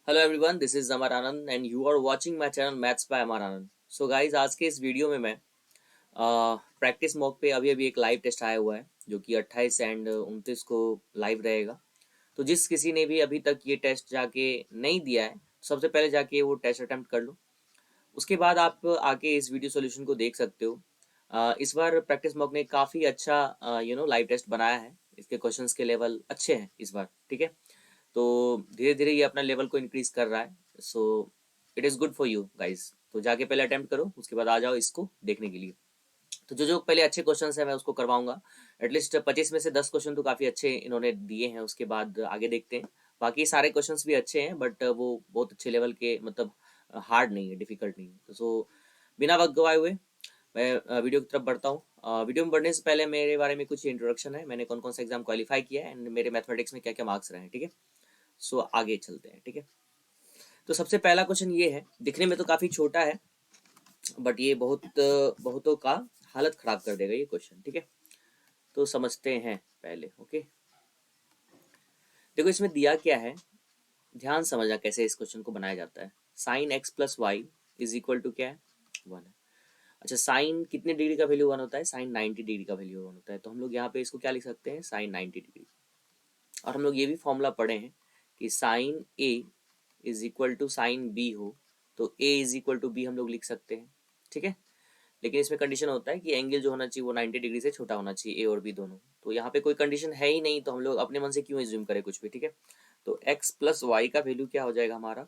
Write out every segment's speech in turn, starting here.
Hello everyone, this is Amar Anand and you are watching my channel maths by Amar Anand. So guys, आज के इस video में मैं प्रैक्टिस मॉक पे अभी एक लाइव टेस्ट आया हुआ है जो कि 28 एंड 29 को लाइव रहेगा। तो जिस किसी ने भी अभी तक ये टेस्ट जाके नहीं दिया है, सबसे पहले जाके वो टेस्ट अटेम्प्ट कर लो। उसके बाद आप आके इस वीडियो सॉल्यूशन को देख सकते हो। इस बार प्रैक्टिस मॉक ने काफ़ी अच्छा लाइव टेस्ट बनाया है। इसके क्वेश्चंस के लेवल अच्छे हैं इस बार, ठीक है। तो धीरे धीरे ये अपना लेवल को इंक्रीज कर रहा है। So it is good for you guys. तो जाके पहले अटेम्प्ट करो, उसके बाद आ जाओ इसको देखने के लिए। तो जो जो पहले अच्छे क्वेश्चन है मैं उसको करवाऊंगा। एटलीस्ट 25 में से 10 क्वेश्चन तो काफ़ी अच्छे इन्होंने दिए हैं। उसके बाद आगे देखते हैं। बाकी सारे क्वेश्चंस भी अच्छे हैं, बट वो बहुत अच्छे लेवल के, मतलब हार्ड नहीं है, डिफिकल्ट नहीं है। तो सो बिना वक्त गवाए हुए मैं वीडियो की तरफ बढ़ता हूँ। वीडियो में बढ़ने से पहले मेरे बारे में कुछ इंट्रोडक्शन है। मैंने कौन कौन सा एग्जाम क्वालिफाई किया है एंड मेरे मैथमेटिक्स में क्या क्या मार्क्स रहे हैं, ठीक है। सो आगे चलते हैं, ठीक है। तो सबसे पहला क्वेश्चन ये है, दिखने में तो काफी छोटा है बट ये बहुतों का हालत खराब कर देगा ये क्वेश्चन, ठीक है। तो समझते हैं पहले, ओके। देखो इसमें दिया क्या है, ध्यान समझना कैसे इस क्वेश्चन को बनाया जाता है। Sine X plus Y is equal to क्या है, 1 है। अच्छा, साइन कितने डिग्री का वैल्यू 1 होता है, साइन 90 डिग्री का वैल्यू 1 होता है। तो हम लोग यहाँ पे इसको क्या लिख सकते हैं, साइन 90 डिग्री। और हम लोग ये भी फॉर्मूला पढ़े हैं कि sine A is equal to sine B हो तो A is equal to B हम लोग लिख सकते हैं, ठीक है। लेकिन इसमें कंडीशन होता है कि एंगल जो होना चाहिए वो 90 डिग्री से छोटा होना चाहिए, ए और बी दोनों। तो यहाँ पे कोई कंडीशन है ही नहीं, तो हम लोग अपने मन से क्यों एज्यूम करें कुछ भी, ठीक है। तो x प्लस वाई का वैल्यू क्या हो जाएगा हमारा,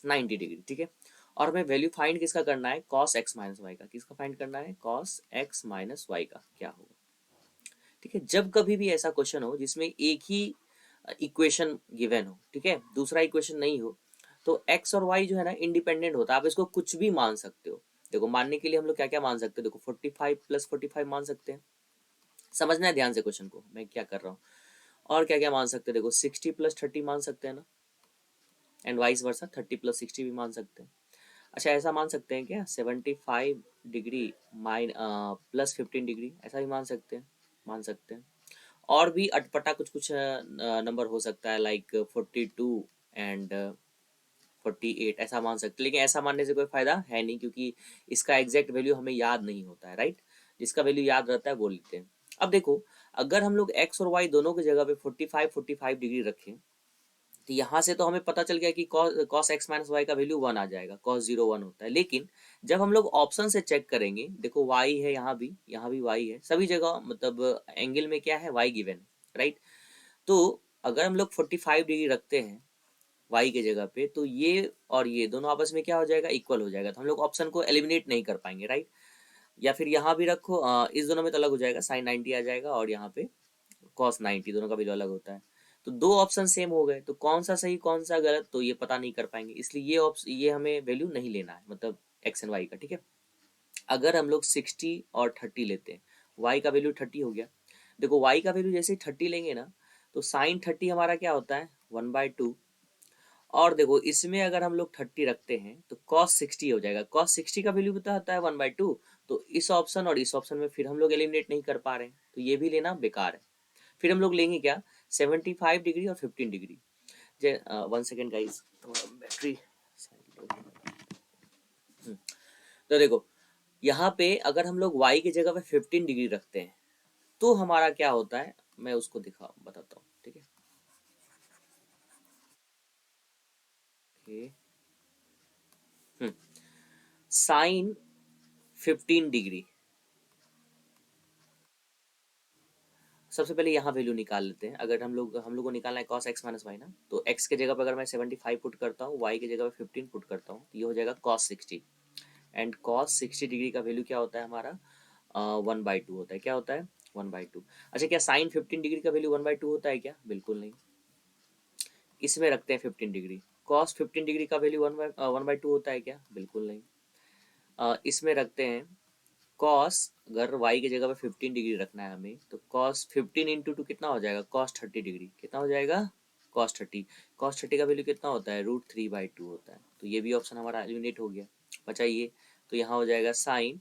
90 डिग्री, ठीक है। और हमें वैल्यू फाइंड किसका करना है, cos x माइनस वाई का। किसका फाइंड करना है, cos x माइनस वाई का क्या होगा, ठीक है। जब कभी भी ऐसा क्वेश्चन हो जिसमें एक ही इक्वेशन गिवन हो, ठीक है, दूसरा इक्वेशन नहीं हो, तो x और y जो है ना इंडिपेंडेंट होता है। आप इसको कुछ भी मान सकते हो। देखो मानने के लिए हम लोग क्या क्या मान सकते हैं, देखो 45 प्लस 45 मान सकते हैं। समझना है ध्यान से क्वेश्चन को, मैं क्या कर रहा हूँ। और क्या क्या मान सकते हैं, देखो 60 प्लस 30 मान सकते हैं ना, एंड वाइस वर्सा 30 प्लस 60 भी मान सकते हैं। अच्छा, ऐसा मान सकते हैं क्या, 75 डिग्री माइन प्लस 15 डिग्री, ऐसा भी मान सकते हैं, मान सकते हैं। और भी अटपटा कुछ कुछ नंबर हो सकता है, लाइक 42 एंड 48, ऐसा मान सकते हैं। लेकिन ऐसा मानने से कोई फायदा है नहीं, क्योंकि इसका एग्जैक्ट वैल्यू हमें याद नहीं होता है, राइट। जिसका वैल्यू याद रहता है वो लेते हैं। अब देखो, अगर हम लोग एक्स और वाई दोनों की जगह पे 45 डिग्री रखें, तो यहाँ से तो हमें पता चल गया कि कॉस एक्स माइनस वाई का वैल्यू 1 आ जाएगा, कॉस 0 1 होता है। लेकिन जब हम लोग ऑप्शन से चेक करेंगे, देखो वाई है, यहाँ भी वाई है, सभी जगह मतलब एंगल में क्या है, वाई गिवन है, राइट। तो अगर हम लोग 45 डिग्री रखते हैं वाई के जगह पे, तो ये और ये दोनों आपस में क्या हो जाएगा, इक्वल हो जाएगा। तो हम लोग ऑप्शन को एलिमिनेट नहीं कर पाएंगे, राइट। या फिर यहाँ भी रखो, इस दोनों में तो अलग हो जाएगा, साइन 90 आ जाएगा और यहाँ पे कॉस 90, दोनों का वैल्यू अलग होता है। तो दो ऑप्शन सेम हो गए, तो कौन सा सही कौन सा गलत तो ये पता नहीं कर पाएंगे। इसलिए ये ऑप्शन, ये हमें वैल्यू नहीं लेना है, मतलब एक्स एंड वाई का, ठीक है। अगर हम लोग 60 और 30 लेते हैं, वाई का वैल्यू 30 हो गया। देखो वाई का वैल्यू जैसे 30 लेंगे ना, तो साइन 30 हमारा क्या होता है, 1/2। और देखो इसमें अगर हम लोग 30 रखते हैं तो cos 60 हो जाएगा। cos 60 का वैल्यू पता होता है 1/2। तो इस ऑप्शन और इस ऑप्शन में फिर हम लोग एलिमिनेट नहीं कर पा रहे हैं, तो ये भी लेना बेकार है। फिर हम लोग लेंगे क्या, 75 डिग्री और 15 डिग्री। 1 second guys, battery. तो देखो यहाँ पे अगर हम लोग y की जगह पे 15 डिग्री रखते हैं, तो हमारा क्या होता है, मैं उसको बताता हूँ, ठीक है। साइन 15 डिग्री, सबसे पहले यहाँ वैल्यू निकाल लेते हैं। अगर हम लोग को निकालना है cos x माइनस वाई ना, तो x के जगह पर अगर मैं 75 पुट करता हूँ, y की जगह पे 15 पुट करता हूँ, तो ये हो जाएगा cos 60। एंड cos 60 डिग्री का वैल्यू क्या होता है हमारा, 1/2 होता है। क्या होता है, 1/2। अच्छा, क्या साइन 15 डिग्री का वैल्यू 1/2 होता है क्या, बिल्कुल नहीं। इसमें रखते हैं 15 डिग्री, cos 15 डिग्री का वैल्यू 1/2 होता है क्या, बिल्कुल नहीं। इसमें रखते हैं कॉस, अगर y की जगह पे 15 डिग्री रखना है हमें, तो कॉस 15 इंटू टू कितना हो जाएगा, कॉस 30 डिग्री, कितना हो जाएगा, कॉस 30 का वैल्यू कितना होता है, √3/2 होता है। तो ये भी ऑप्शन हमारा एलिमिनेट हो गया, बचा ये। तो यहाँ हो जाएगा साइन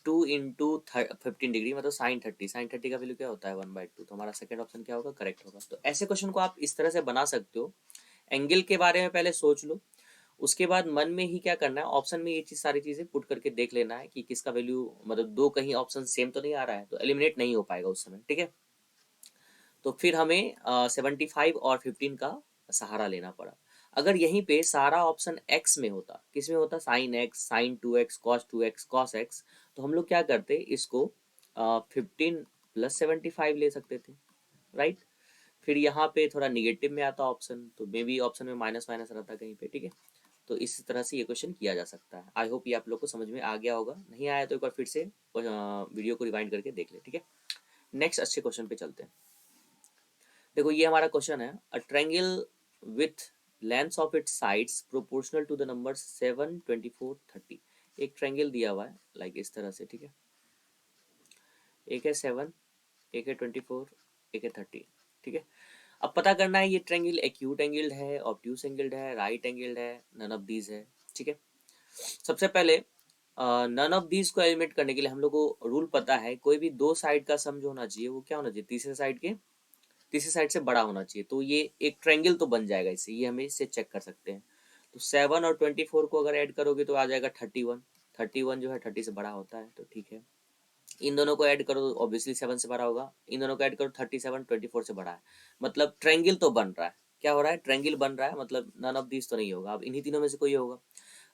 2 इंटू 15 डिग्री, मतलब साइन 30 का वैल्यू क्या होता है, 1/2। तो हमारा सेकंड ऑप्शन क्या होगा, करेक्ट होगा। तो ऐसे क्वेश्चन को आप इस तरह से बना सकते हो एंगल के बारे में पहले सोच लो, उसके बाद मन में ही क्या करना है, ऑप्शन में ये चीज सारी चीजें पुट करके देख लेना है कि किसका वैल्यू, मतलब दो कहीं ऑप्शन सेम तो नहीं आ रहा है, तो एलिमिनेट नहीं हो पाएगा उस समय, ठीक है। तो फिर हमें 75 और 15 का सहारा लेना पड़ा। अगर यहीं पे सारा ऑप्शन एक्स में होता, किस में होता, sine X, sine 2x, cos 2x, cos X, तो हम लोग क्या करते, इसको 15 प्लस 75 ले सकते थे, राइट। फिर यहाँ पे थोड़ा निगेटिव में आता ऑप्शन, तो मे बी ऑप्शन में माइनस माइनस रहता कहीं पे, ठीक है। तो इस तरह से ये क्वेश्चन किया जा सकता है। आई होप ये आप लोग को समझ में आ गया होगा, नहीं आया तो एक बार फिर से वीडियो को रिवाइंड करके देख ले, ठीक है। नेक्स्ट अच्छे क्वेश्चन पे चलते हैं। देखो ये हमारा क्वेश्चन है, a triangle with length of its sides proportional to the number 7, 24, 30। एक ट्रायंगल दिया हुआ है लाइक इस तरह से, ठीक है। एक है 7, एक है 24, एक है 30, ठीक है। अब पता करना है ये ट्रायंगल एक्यूट एंगल्ड है, ऑब्ट्यूस एंगल्ड है, राइट एंगल्ड है, नन ऑफ दीज है, ठीक है। सबसे पहले नन ऑफ दीज को एलिमिनेट करने के लिए हम लोग को रूल पता है, कोई भी दो साइड का सम जो होना चाहिए वो क्या होना चाहिए, तीसरे साइड से बड़ा होना चाहिए। तो ये एक ट्रायंगल तो बन जाएगा इससे, ये हमें इससे चेक कर सकते हैं। तो 7 और 24 को अगर ऐड करोगे तो आ जाएगा 31। 31 जो है 30 से बड़ा होता है, तो ठीक है। इन दोनों को ऐड करो तो ऑब्वियसली 7 से बड़ा होगा, इन दोनों को ऐड करो 37 24 से बड़ा है, मतलब ट्रायंगल तो बन रहा है। क्या हो रहा है, ट्रायंगल बन रहा है, मतलब नन ऑफ दिस तो नहीं होगा, अब इन्हीं तीनों में से कोई होगा,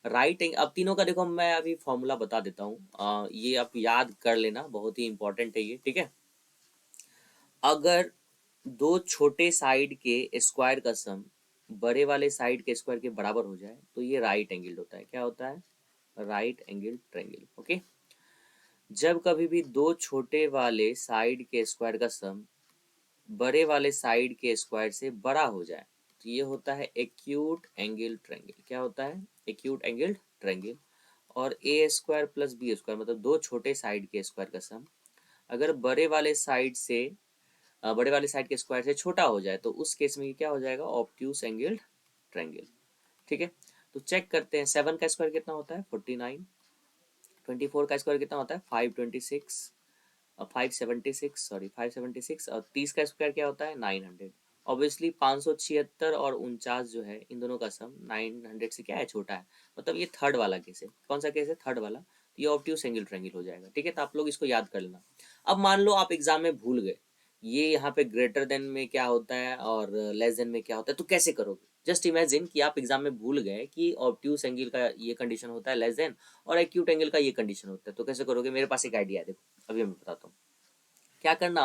राइट। अब तीनों का देखो मैं अभी फॉर्मूला बता देता हूँ, ये आप याद कर लेना, बहुत ही इंपॉर्टेंट है ये, ठीक है। अगर दो छोटे साइड के स्क्वायर का सम बड़े वाले साइड के स्क्वायर के बराबर हो जाए तो ये राइट एंगल होता है। क्या होता है, राइट एंगल ट्रायंगल, ओके। जब कभी भी दो छोटे वाले साइड के स्क्वायर का सम बड़े वाले साइड के स्क्वायर से बड़ा हो जाए तो ये होता है एक्यूट एंगल ट्रायंगल। क्या होता है, एक्यूट एंगल ट्रायंगल। और ए स्क्वायर प्लस बी स्क्वायर, मतलब दो छोटे साइड के स्क्वायर का सम अगर बड़े वाले साइड के स्क्वायर से छोटा हो जाए तो उस केस में क्या हो जाएगा, ऑब्ट्यूस एंगल ट्रायंगल, ठीक है। तो चेक करते हैं, 7 का स्क्वायर कितना होता है 49, 24 का स्क्वायर कितना होता है 526, 576, सॉरी 576, और 30 का स्क्वायर क्या होता है 900। ऑब्वियसली 576 और 49 जो है इन दोनों का सम 900 से क्या है, छोटा है, मतलब ये थर्ड वाला केस है। कौन सा केस है, थर्ड वाला। तो ये ऑब्ट्यूस एंगल ट्रायंगल हो जाएगा, ठीक है। तो आप लोग इसको याद कर लेना। अब मान लो आप एग्जाम में भूल गए ये यहाँ पे ग्रेटर देन में क्या होता है और लेस देन में क्या होता है, तो कैसे करोगे। जस्ट इमेजिन कि आप एग्जाम में भूल गए कि ऑब्ट्यूस एंगल का ये कंडीशन होता है लेस देन, और एक्यूट एंगल का ये कंडीशन होता है, तो कैसे करोगे। मेरे पास एक आइडिया है, देखो अभी मैं बताता हूँ। क्या करना,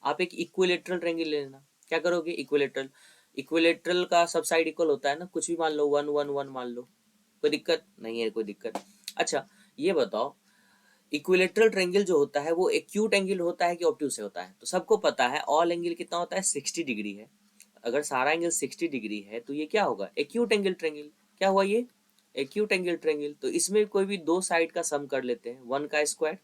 आप एक इक्विलेटरल ट्रायंगल ले लेना। क्या करोगे, इक्विलेटरल, इक्विलेटरल का सब साइड इक्वल होता है ना, कुछ भी मान लो 1 1 1 मान लो, कोई दिक्कत नहीं है, कोई दिक्कत। अच्छा ये बताओ, इक्विलेटरल ट्रायंगल जो होता है वो एक्यूट एंगल होता है कि ऑब्ट्यूस होता है, तो सबको पता है ऑल एंगल कितना होता है 60 डिग्री है। अगर सारा एंगल 60 डिग्री है तो ये क्या होगा, एक्यूट एंगल ट्रायंगल। क्या हुआ ये, एक्यूट एंगल ट्रायंगल। तो इसमें कोई भी दो साइड का सम कर लेते हैं, 1 का स्क्वायर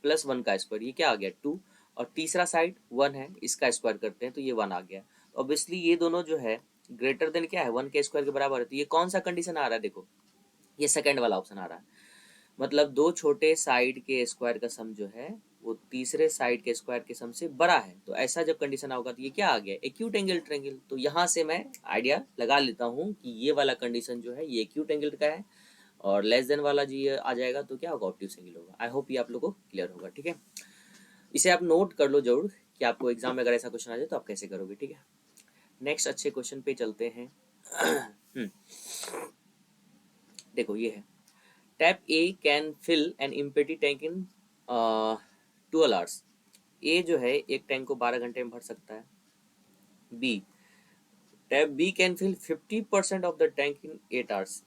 प्लस 1 का स्क्वायर, ये क्या आ गया 2, और तीसरा साइड 1 है, इसका स्क्वायर करते हैं तो ये 1 आ गया। ऑब्वियसली ये दोनों जो है ग्रेटर देन क्या है 1 के स्क्वायर के बराबर है, तो ये कौन सा कंडीशन आ रहा है, देखो ये सेकंड वाला ऑप्शन आ रहा है। मतलब दो छोटे साइड के स्क्वायर का सम जो है वो तीसरे साइड के स्क्वायर के सम से बड़ा है, तो ऐसा जब कंडीशन होगा तो ये क्या आ गया, एक्यूट एंगल ट्रायंगल। तो यहाँ से मैं आइडिया लगा लेता हूँ कि ये वाला कंडीशन जो है ये एक्यूट एंगल का है, और लेस देन वाला जी ये आ जाएगा तो क्या होगा, ऑब्ट्यूस एंगल होगा। आई होप ये आप लोग को क्लियर होगा, ठीक है। इसे आप नोट कर लो जरूर कि आपको एग्जाम में अगर ऐसा क्वेश्चन आ जाए तो आप कैसे करोगे, ठीक है। नेक्स्ट अच्छे क्वेश्चन पे चलते हैं। देखो ये है, tap A can fill an empty tank in 12 hours. A जो है एक टैंक को 12 घंटे में भर सकता है। B, tap B can fill 50% of the tank in 8 hours.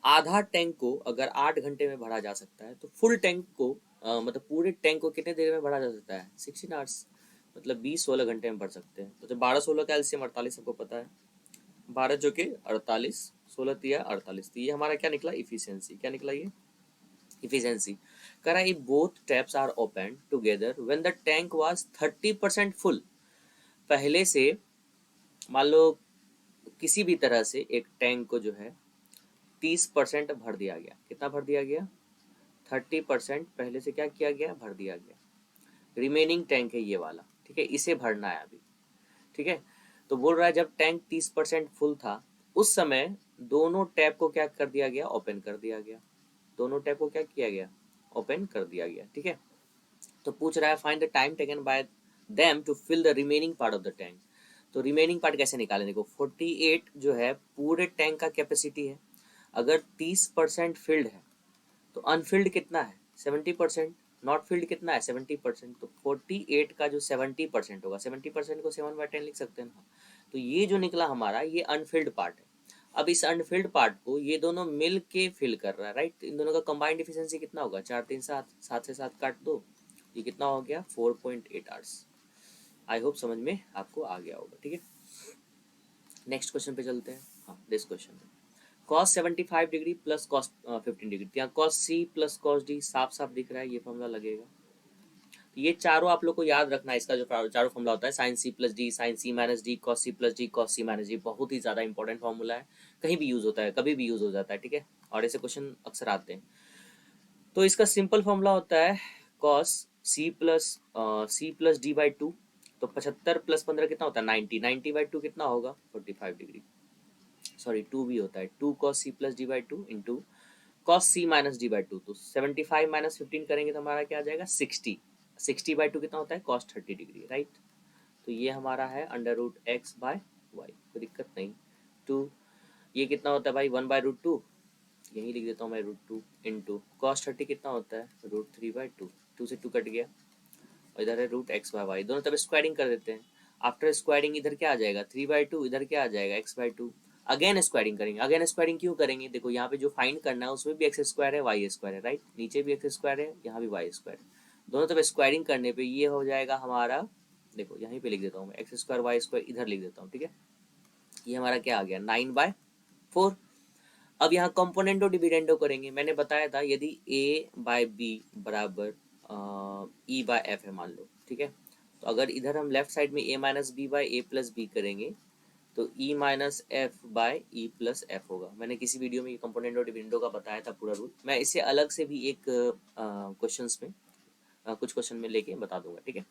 आधा टैंक को अगर 8 घंटे में भरा जा सकता है तो फुल टैंक को मतलब पूरे टैंक को कितने देर में भरा जा सकता है 16 आवर्स, मतलब 20-16 घंटे में भर सकते हैं। तो जब 12-16 का एलसीएम 48 सबको पता है, 12 जो कि 48, 16 तिया 48, तो ये हमारा क्या निकला, इफिशियंसी। क्या निकला ये, इफिशियंसी। करा if both taps are open together when the tank was 30% full. पहले से मान लो किसी भी तरह से एक टैंक को जो है 30% भर दिया गया। कितना भर दिया गया, 30% पहले से क्या किया गया, भर दिया गया। रिमेनिंग टैंक है ये वाला, ठीक है, इसे भरना है अभी, ठीक है। तो बोल रहा है जब टैंक 30% फुल था उस समय दोनों टैप को क्या कर दिया गया, ओपन कर दिया गया। दोनों टैप को क्या किया गया, ओपन कर दिया गया। ठीक है, तो पूछ रहा है find the time taken by them to fill the remaining part of the tank. तो रिमेनिंग पार्ट कैसे निकालें, देखो 48 जो है पूरे टैंक का कैपेसिटी है। अगर 30% फिल्ड है तो अनफिल्ड कितना है 70%, नॉट फिल्ड कितना है 70%। तो 48 का जो 70% होगा, 70% को 7/10 लिख सकते हैं ना। तो ये जो निकला हमारा ये अनफिल्ड पार्ट है। अब इस अनफिल्ड पार्ट को ये दोनों मिल के फिल कर रहा है, राइट। इन दोनों का कंबाइंड एफिशिएंसी कितना होगा, 4 3 7, 7 से 7 काट दो, ये कितना हो गया 4.8 आवर्स। आई होप समझ में आपको आ गया होगा। ठीक है, नेक्स्ट क्वेश्चन पे चलते हैं। हाँ, this question cos 75 degree plus cos 15 degree, यहाँ cos c plus cos d साफ साफ दिख रहा है, ये फॉर्मूला लगेगा। तो ये चारों आप लोग को याद रखना है, इसका जो चारों फॉर्मूला होता है sine C plus D, sine C minus D, cos C plus D, cos C minus D, बहुत ही ज्यादा इंपॉर्टेंट फॉर्मूला है, कहीं भी यूज होता है, कभी भी यूज हो जाता है। ठीक है, और ऐसे क्वेश्चन अक्सर आते हैं। तो इसका सिंपल फॉर्मूला होता है cos c plus D by two. तो 75 प्लस 15 कितना होता है 90, 90/2 कितना होगा 45 डिग्री। सॉरी, 2 भी होता है, 2 cos c plus D by two into cos c minus D by two. तो 75 माइनस 15 करेंगे तो हमारा क्या आ जाएगा 60, 60/2 कितना होता है cos 30 डिग्री, राइट। तो ये हमारा है √x/y, कोई दिक्कत नहीं। 2 ये कितना होता है भाई 1/√2, यही लिख देता हूँ मैं √2 इंटू cos 30 कितना होता है √3/2, 2 से 2 कट गया, और इधर है √x/y, दोनों तरफ स्क्वायरिंग कर देते हैं। आफ्टर स्क्वायरिंग इधर क्या आ जाएगा 3/2, इधर क्या आ जाएगा x/2। अगेन स्क्वायरिंग करेंगे, अगेन स्क्वायरिंग क्यों करेंगे, देखो यहाँ पे जो फाइंड करना है उसमें भी एक्स स्क्वायर है वाई स्क्वायर है, राइट। नीचे भी एक्स स्क्वायर है, यहाँ भी वाई स्क्वायर है। दोनों तरफ स्क्वायरिंग करने पे ये हो जाएगा हमारा, देखो यहीं पे लिख देता हूँ मैं, एक्स स्क्वायर वाई स्क्वायर इधर लिख देता हूँ। ठीक है, ये हमारा क्या आ गया 9/4। अब यहाँ कंपोनेंटो डिविडेंडो करेंगे, मैंने बताया था यदि a/b बराबर e/f है मान लो। ठीक है, तो अगर इधर हम लेफ्ट साइड में a-b/a+b करेंगे तो e minus F by E plus F होगा। मैंने किसी वीडियो में ये कंपोनेंट और डिविडेंडो का बताया था पूरा रूल, मैं इसे अलग से भी एक क्वेश्चंस में कुछ क्वेश्चन में लेके बता दूंगा। ठीक है,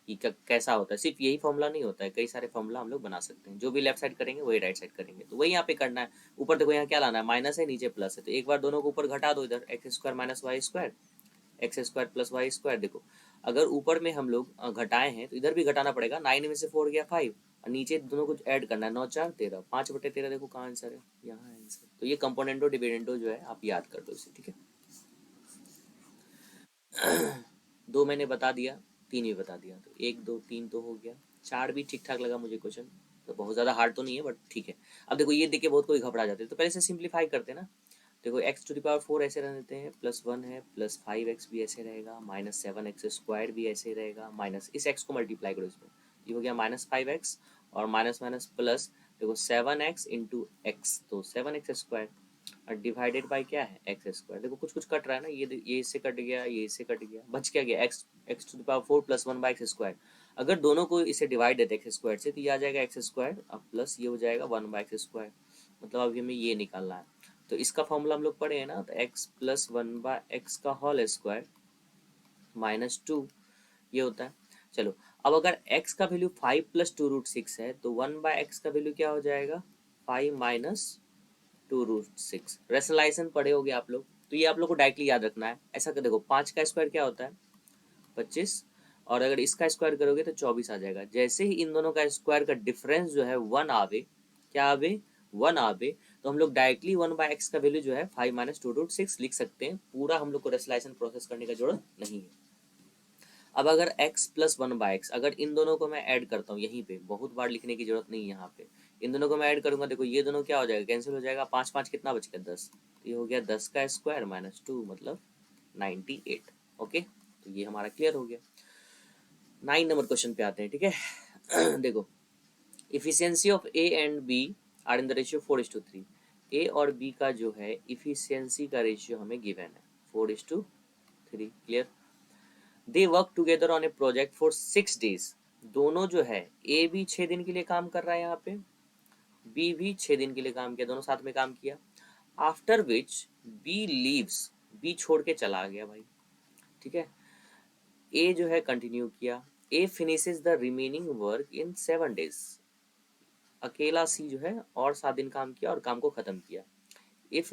कि कैसा होता है, सिर्फ यही फॉर्मूला नहीं होता है, कई सारे फॉर्मूला हम लोग बना सकते हैं, जो भी लेफ्ट साइड करेंगे वही राइट साइड करेंगे। तो वही यहाँ पे करना है, ऊपर देखो यहाँ क्या लाना है माइनस है, नीचे प्लस है, तो एक बार दोनों को ऊपर घटा दो, इधर X square minus Y square, X square plus Y square. देखो अगर ऊपर में हम लोग घटाए हैं तो इधर भी घटाना पड़ेगा, 9 में से 4 गया 5, और नीचे दोनों को ऐड करना है, 9 4 13, 5/13। देखो कहाँ आंसर है, यहाँ है आंसर। तो ये कंपोनेंटो डिविडेंडो जो है आप याद कर दो इसे। ठीक है, 2 मैंने बता दिया, 3 भी बता दिया, तो 1 2 3 तो हो गया, 4 भी ठीक ठाक लगा मुझे क्वेश्चन, तो बहुत ज़्यादा हार्ड तो नहीं है बट ठीक है। अब देखो ये देख के बहुत कोई घबरा जाते हैं, तो पहले से सिंप्लीफाई करते हैं ना। देखो x⁴ ऐसे रहने देते हैं, +1 है, +5x भी ऐसे रहेगा, -7x² भी ऐसे रहेगा, माइनस इस x को मल्टीप्लाई करो इसमें, ये हो गया -5x, और माइनस माइनस प्लस, देखो 7x इंटू एक्स, तो 7x² और डिवाइडेड बाय क्या है x²। देखो कुछ कुछ कट रहा है ना, ये इससे कट गया, ये इससे कट गया, बच क्या गया x⁴ + 1/x²। अगर दोनों को इसे डिवाइड देते x² से तो ये आ जाएगा x², अब प्लस ये हो जाएगा 1/x²। मतलब अभी हमें ये निकालना है, तो इसका फॉर्मूला हम लोग पढ़े हैं ना, तो x + 1/x² -2 ये होता है। चलो अब अगर x का वैल्यू 5 + 2√6 है तो 1/x का वैल्यू क्या हो जाएगा 5 - 2√6। रेशनलाइजेशन पढ़े होगे आप लोग, तो ये आप लोग को डायरेक्टली याद रखना है। ऐसा कर देखो 5 का स्क्वायर क्या होता है 25, और अगर इसका स्क्वायर करोगे तो 24 आ जाएगा। जैसे ही इन दोनों का स्क्वायर का डिफरेंस जो है 1 आवे, क्या आवे 1 आवे, तो हम लोग डायरेक्टली 1/x का वैल्यू जो है 5 - 2√6 लिख सकते हैं। पूरा हम लोग को रेशनलाइजेशन प्रोसेस करने का जरूरत नहीं है। अब अगर x + 1/x, अगर इन दोनों को मैं ऐड करता हूँ, यहीं पे बहुत बार लिखने की जरूरत नहीं है, यहाँ पे इन दोनों को मैं ऐड करूंगा, देखो ये दोनों क्या हो जाएगा कैंसिल हो जाएगा, 5 5 कितना बच गया 10, तो ये हो गया 10 का स्क्वायर -2 मतलब 98। ओके, तो ये हमारा क्लियर हो गया। 9 नंबर क्वेश्चन पे आते हैं। ठीक है देखो efficiency of A and B are in the ratio 4:3। A और बी का जो है इफिशियंसी का रेशियो हमें गिवन है 4:3। Clear, they work together on A project for 6 days। दोनों जो है ए भी 6 दिन के लिए काम कर रहा है, यहाँ पे बी भी 6 दिन के लिए काम किया, दोनों साथ में काम किया। After which B leaves, B छोड़ के चला गया भाई। ठीक है, ए जो है कंटिन्यू किया, A finishes the remaining work in 7 days। अकेला सी जो है और 7 दिन काम किया और काम को खत्म किया। If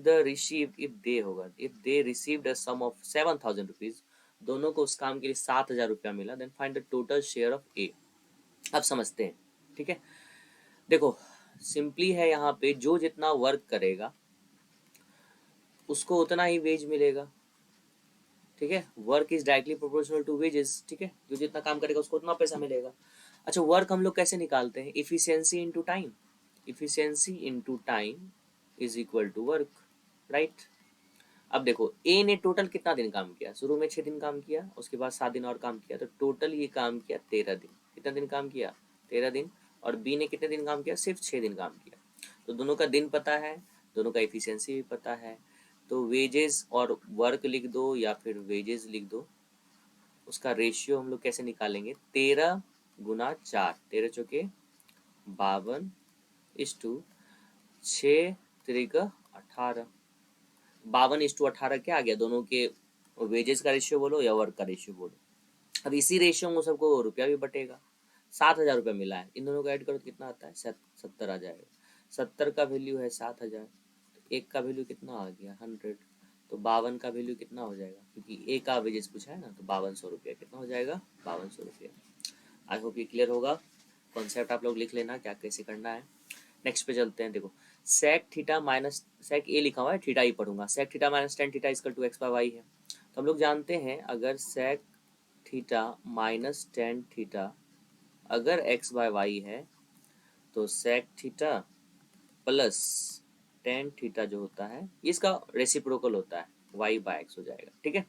they received a sum of 7,000 rupees, दोनों को उस काम के लिए 7,000 रुपया मिला, then find the total share of A. अब समझते हैं, ठीक है। देखो सिंपली है, यहाँ पे जो जितना वर्क करेगा उसको उतना ही वेज मिलेगा, ठीक है। Work is directly proportional to wages, ठीक है। जो जितना काम करेगा उसको उतना पैसा मिलेगा। अच्छा, वर्क हम लोग कैसे निकालते हैं? Efficiency into time. Efficiency into time is equal to work, right. अब देखो ए ने टोटल कितना दिन काम किया? शुरू में 6 दिन काम किया, उसके बाद 7 दिन और काम किया, तो टोटल ये काम किया 13 दिन। कितना दिन काम किया? 13 दिन। और बी ने कितने दिन काम किया? सिर्फ 6 दिन काम किया। तो दोनों का दिन पता है, दोनों का इफिशियंसी भी पता है, तो वेजेस और वर्क लिख दो या फिर वेजेस लिख दो। उसका रेशियो हम लोग कैसे निकालेंगे? 13 गुना 4, 13 चौके 52 इस टू 6 3 18। 52:18 क्या आ गया? दोनों के वेजेस का रेशियो बोलो या वर्क का रेशियो बोलो। अब इसी रेशियो में सबको रुपया भी बटेगा। 7,000 रुपया मिला है, इन दोनों को ऐड करो तो कितना आता है? 70 आ जाएगा। 70 का वैल्यू है 7,000, एक का वैल्यू कितना आ गया? 100। तो 52 का वैल्यू कितना हो जाएगा? क्योंकि ए का वेजेस पूछा है ना, तो 5200 रुपया कितना हो जाएगा? 5200 रुपया। आई होप ये क्लियर होगा। कॉन्सेप्ट आप लोग लिख लेना क्या कैसे करना है। नेक्स्ट पे चलते हैं। देखो सेक थीटा माइनस सेक ए लिखा हुआ है, थीटा ही पढ़ूंगा। Sec theta minus tan theta equal to X by Y है। तो हम लोग जानते हैं अगर sec theta minus tan theta अगर एक्स बाय वाई है, तो sec theta plus tan theta जो होता है इसका रेसिप्रोकल होता है, वाई बाय एक्स हो जाएगा, ठीक है।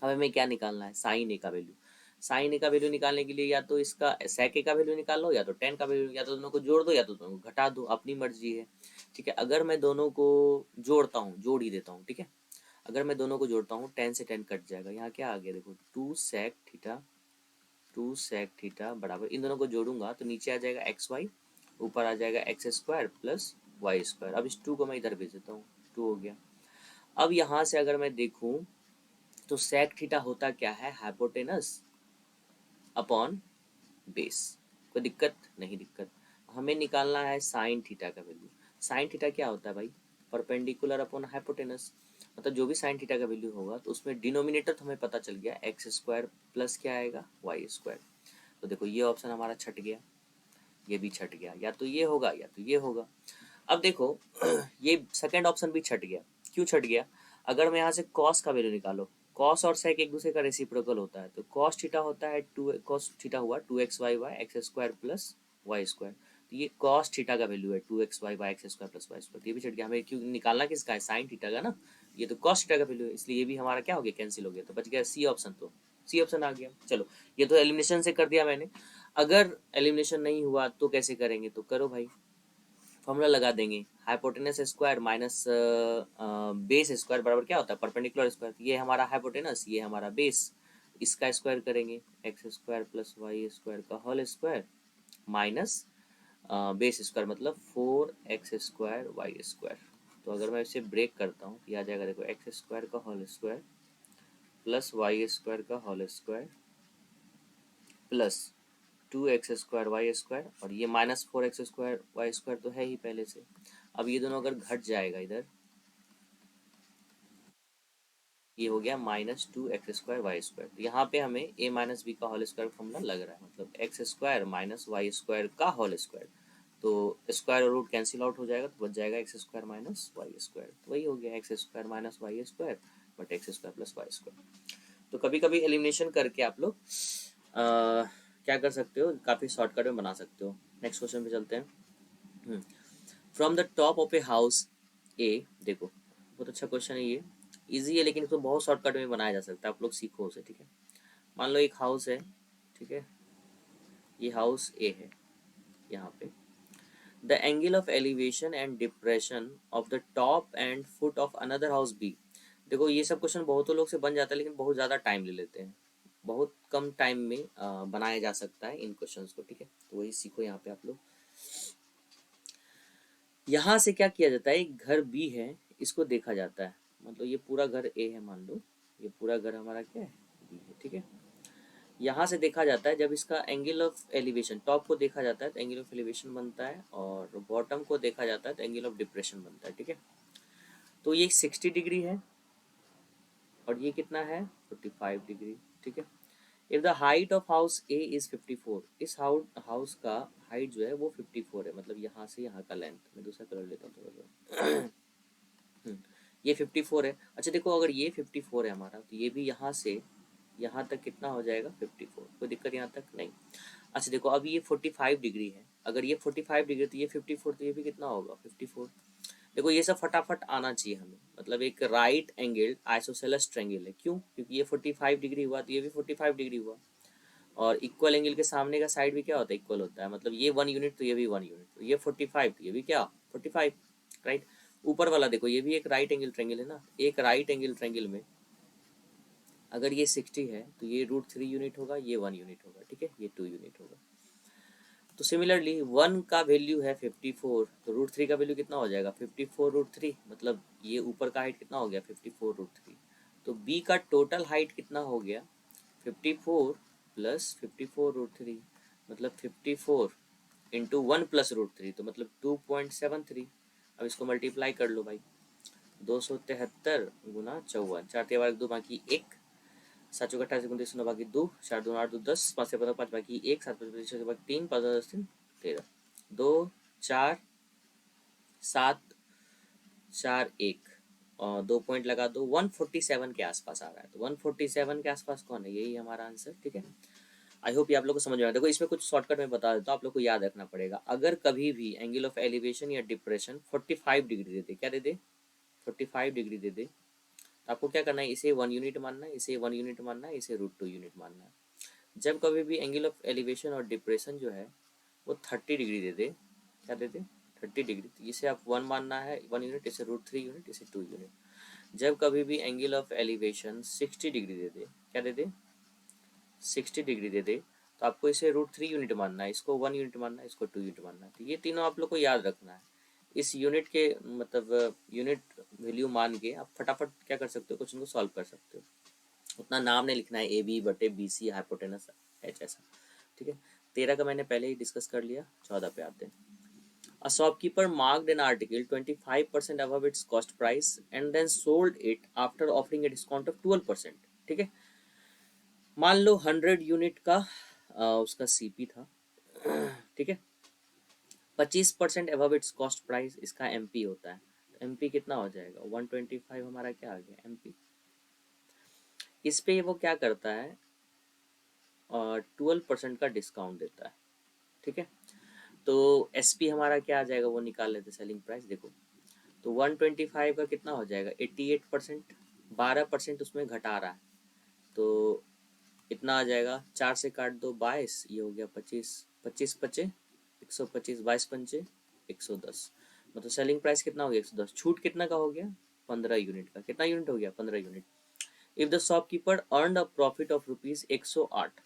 अब हमें क्या निकालना है? साइन ए का वैल्यू। साइन ए का वैल्यू निकालने के लिए या तो इसका सेक ए का वैल्यू निकाल लो, या तो टेन का वैल्यू, या तो दोनों को जोड़ दो या तो दोनों को घटा दो, अपनी मर्जी है, ठीक है। अगर मैं दोनों को जोड़ता हूँ, जोड़ ही देता हूँ, ठीक है। अगर मैं दोनों को जोड़ता हूँ, 10 से 10 कट जाएगा, यहाँ क्या आ गया? देखो 2 सेक थीटा बराबर, इन दोनों को जोड़ूंगा तो नीचे आ जाएगा एक्स वाई, ऊपर आ जाएगा X square plus Y square. अब इस 2 को मैं इधर भेज देता हूँ, 2 हो गया। अब यहाँ से अगर मैं देखूँ तो सेक थीटा होता क्या है? Hypotenuse upon base. कोई दिक्कत? नहीं दिक्कत। हमें निकालना है साइन थीटा का वैल्यू। साइन थीटा क्या होता है भाई? Perpendicular upon hypotenuse. मतलब जो भी साइन थीटा का वैल्यू होगा तो उसमें डिनोमिनेटर तो हमें पता चल गया, एक्स स्क्वायर प्लस क्या आएगा? Y square. तो देखो ये ऑप्शन हमारा छट गया, ये भी छट गया, या तो ये होगा या तो ये होगा। अब देखो ये सेकंड ऑप्शन भी छट गया। क्यों छट गया? अगर मैं यहाँ से कॉस का वैल्यू निकालो, कॉस और सेक एक दूसरे का रेसिप्रोकल होता है, तो कॉस थीटा होता है टू, कॉस थीटा हुआ 2xy X square plus Y square. तो ये कॉस थीटा का वैल्यू है 2xy X square plus Y square. ये भी छट गया। हमें क्यों निकालना किसका है? साइन थीटा का ना। ये तो कॉस थीटा का वैल्यू है, इसलिए ये भी हमारा क्या हो गया? कैंसिल हो गया। तो बच गया सी ऑप्शन। तो सी ऑप्शन आ गया। चलो ये तो एलिमिनेशन से कर दिया मैंने। अगर एलिमिनेशन नहीं हुआ तो कैसे करेंगे? तो करो भाई, फॉर्मूला लगा देंगे। Hypotenuse square minus base square बराबर क्या होता है? Perpendicular square. ये हमारा हाइपोटेनस, ये हमारा बेस, इसका स्क्वायर करेंगे, X square plus Y square का whole square minus base square मतलब 4x स्क्वायर वाई स्क्वायर। तो अगर मैं इसे ब्रेक करता हूँ, यह आ जाएगा, देखो एक्स स्क्वायर का whole square plus Y square का whole square plus 2x square Y square, और ये minus 4x square Y square तो है ही पहले से। अब ये दोनों अगर घट जाएगा इधर, ये हो गया -2x² y²। तो यहाँ पे हमें a माइनस बी का होल स्क्वायर फॉर्मूला लग रहा है, मतलब X square minus Y square का होल स्क्वायर। तो स्क्वायर और रूट कैंसिल आउट हो जाएगा, तो बच जाएगा X square minus Y square. तो वही हो गया X square minus Y square but X square plus Y square. तो कभी कभी एलिमिनेशन करके आप लोग क्या कर सकते हो? काफ़ी शॉर्टकट में बना सकते हो। नेक्स्ट क्वेश्चन पे चलते हैं। From the top of a house A, देखो बहुत अच्छा क्वेश्चन है ये, इजी है लेकिन इसको बहुत शॉर्टकट में बनाया जा सकता है, आप लोग सीखो उसे, ठीक है। मान लो एक हाउस है, ठीक है, ये हाउस ए है। यहाँ पे the angle of elevation and depression of the top and foot of another house B. देखो ये सब क्वेश्चन बहुत लोग से बन जाता है लेकिन बहुत ज़्यादा टाइम ले लेते हैं। बहुत कम टाइम में बनाया जा सकता है इन क्वेश्चंस को, ठीक है। तो वही सीखो यहाँ पे आप लोग। यहाँ से क्या किया जाता है? एक घर बी है, इसको देखा जाता है, मतलब ये पूरा घर ए है मान लो, ये पूरा घर हमारा क्या है? बी है, ठीक है। यहाँ से देखा जाता है जब इसका एंगल ऑफ एलिवेशन, टॉप को देखा जाता है तो एंगल ऑफ एलिवेशन बनता है, और बॉटम को देखा जाता है तो एंगल ऑफ डिप्रेशन बनता है। ठीक है, तो ये 60 डिग्री है और ये कितना है 45 डिग्री। ठीक है, if the height of house A is 54, इस हाउस का हाइट जो है वो 54 है, मतलब यहाँ से यहाँ का लेंथ, मैं दूसरा कलर लेता हूँ थोड़ा सा। ये 54 है। अच्छा देखो, अगर ये 54 है हमारा तो ये भी यहाँ से यहाँ तक कितना हो जाएगा 54, कोई दिक्कत यहाँ तक नहीं। अच्छा देखो, अब ये 45 डिग्री है, अगर ये 45 डिग्री तो ये 54, तो ये भी कितना होगा 54। देखो ये सब फटाफट आना चाहिए हमें, मतलब एक राइट एंगल आइसोसेलेस ट्रायंगल है, क्यों, क्योंकि ये 45 डिग्री हुआ तो ये भी 45 डिग्री हुआ, और इक्वल एंगल के सामने का साइड भी क्या होता है इक्वल होता है, मतलब ये 1 यूनिट तो ये भी 1 यूनिट, तो ये 45 तो ये भी क्या 45, राइट। ऊपर वाला देखो, ये भी एक राइट एंगल ट्रायंगल है ना, एक राइट एंगल ट्रायंगल में अगर ये 60 है तो ये √3 यूनिट होगा, ये 1 यूनिट होगा। ठीक है, ये 2 यूनिट होगा। तो सिमिलरली 1 का वैल्यू है 54, तो √3 का वैल्यू कितना हो जाएगा 54 √3, मतलब ये ऊपर का हाइट कितना हो गया 54 √3। तो बी का टोटल हाइट कितना हो गया 54 प्लस 54 √3, मतलब 54 इंटू 1 प्लस √3, तो मतलब 2.73। अब इसको मल्टीप्लाई कर लो भाई, 273 गुना 54, 4 3 2 बाकी 1, 7 चौका 28 29 9 बाकी 2, 4 2 8 2 10, 5 से 15 5 बाकी 1, 7 5 6 बाकी 3, 5 10 3 13, 2 4 7 4 1, और 2 पॉइंट लगा दो, 147 के आसपास आ रहा है। तो 147 के आसपास कौन है, यही हमारा आंसर। ठीक है, आई होप ये आप लोग को समझ में आया। देखो इसमें कुछ शॉर्टकट में बता देता हूँ, आप लोग को याद रखना पड़ेगा। अगर कभी भी एंगल ऑफ एलिवेशन या डिप्रेशन 45 डिग्री दे दे, क्या दे दे 45 डिग्री दे दे, तो आपको क्या करना है, इसे 1 यूनिट मानना है, इसे 1 यूनिट मानना है, इसे √2 यूनिट मानना है। जब कभी भी एंगल ऑफ एलिवेशन और डिप्रेशन जो है वो 30 डिग्री दे दे, क्या दे दे 30 डिग्री, तो इसे आप 1 मानना है 1 यूनिट, इसे √3 यूनिट, इसे 2 यूनिट। जब कभी भी एंगल ऑफ एलिवेशन 60 डिग्री दे दे, क्या दे दे 60 डिग्री दे दे, तो आपको इसे √3 यूनिट मानना है, इसको 1 यूनिट मानना है, इसको 2 यूनिट मानना है। तो ये तीनों आप लोग को याद रखना है। इस यूनिट के मतलब यूनिट वैल्यू मान के आप फटाफट क्या कर सकते हो, क्वेश्चन को सॉल्व कर सकते हो। उतना नाम नहीं लिखना है AB/BC हाइपोटेनस H ऐसा। ठीक है, 13 का मैंने पहले ही डिस्कस कर लिया, 14 पे आते हैं। A shopkeeper marked an article 25% above its cost price and then sold it after offering a discount of 12%। ठीक है, मान लो 100 यूनिट का उसका CP था। ठीक है, 25% अबव इट्स कॉस्ट प्राइस इसका MP होता है, तो MP कितना हो जाएगा 125, हमारा क्या आ गया MP। इस पे वो क्या करता है, 12% का डिस्काउंट देता है। ठीक है, तो SP हमारा क्या आ जाएगा वो निकाल लेते, सेलिंग प्राइस देखो, तो 125 का कितना हो जाएगा 88%, 12% उसमें घटा रहा है, तो इतना आ जाएगा, 4 से काट दो 22, ये हो गया 25, 25 पचे 125, 22 पंचे 110, मतलब सेलिंग प्राइस कितना हो गया 110, छूट कितना का हो गया 15 यूनिट का, कितना यूनिट हो गया 15 unit. If the shopkeeper earned a profit of ₹108,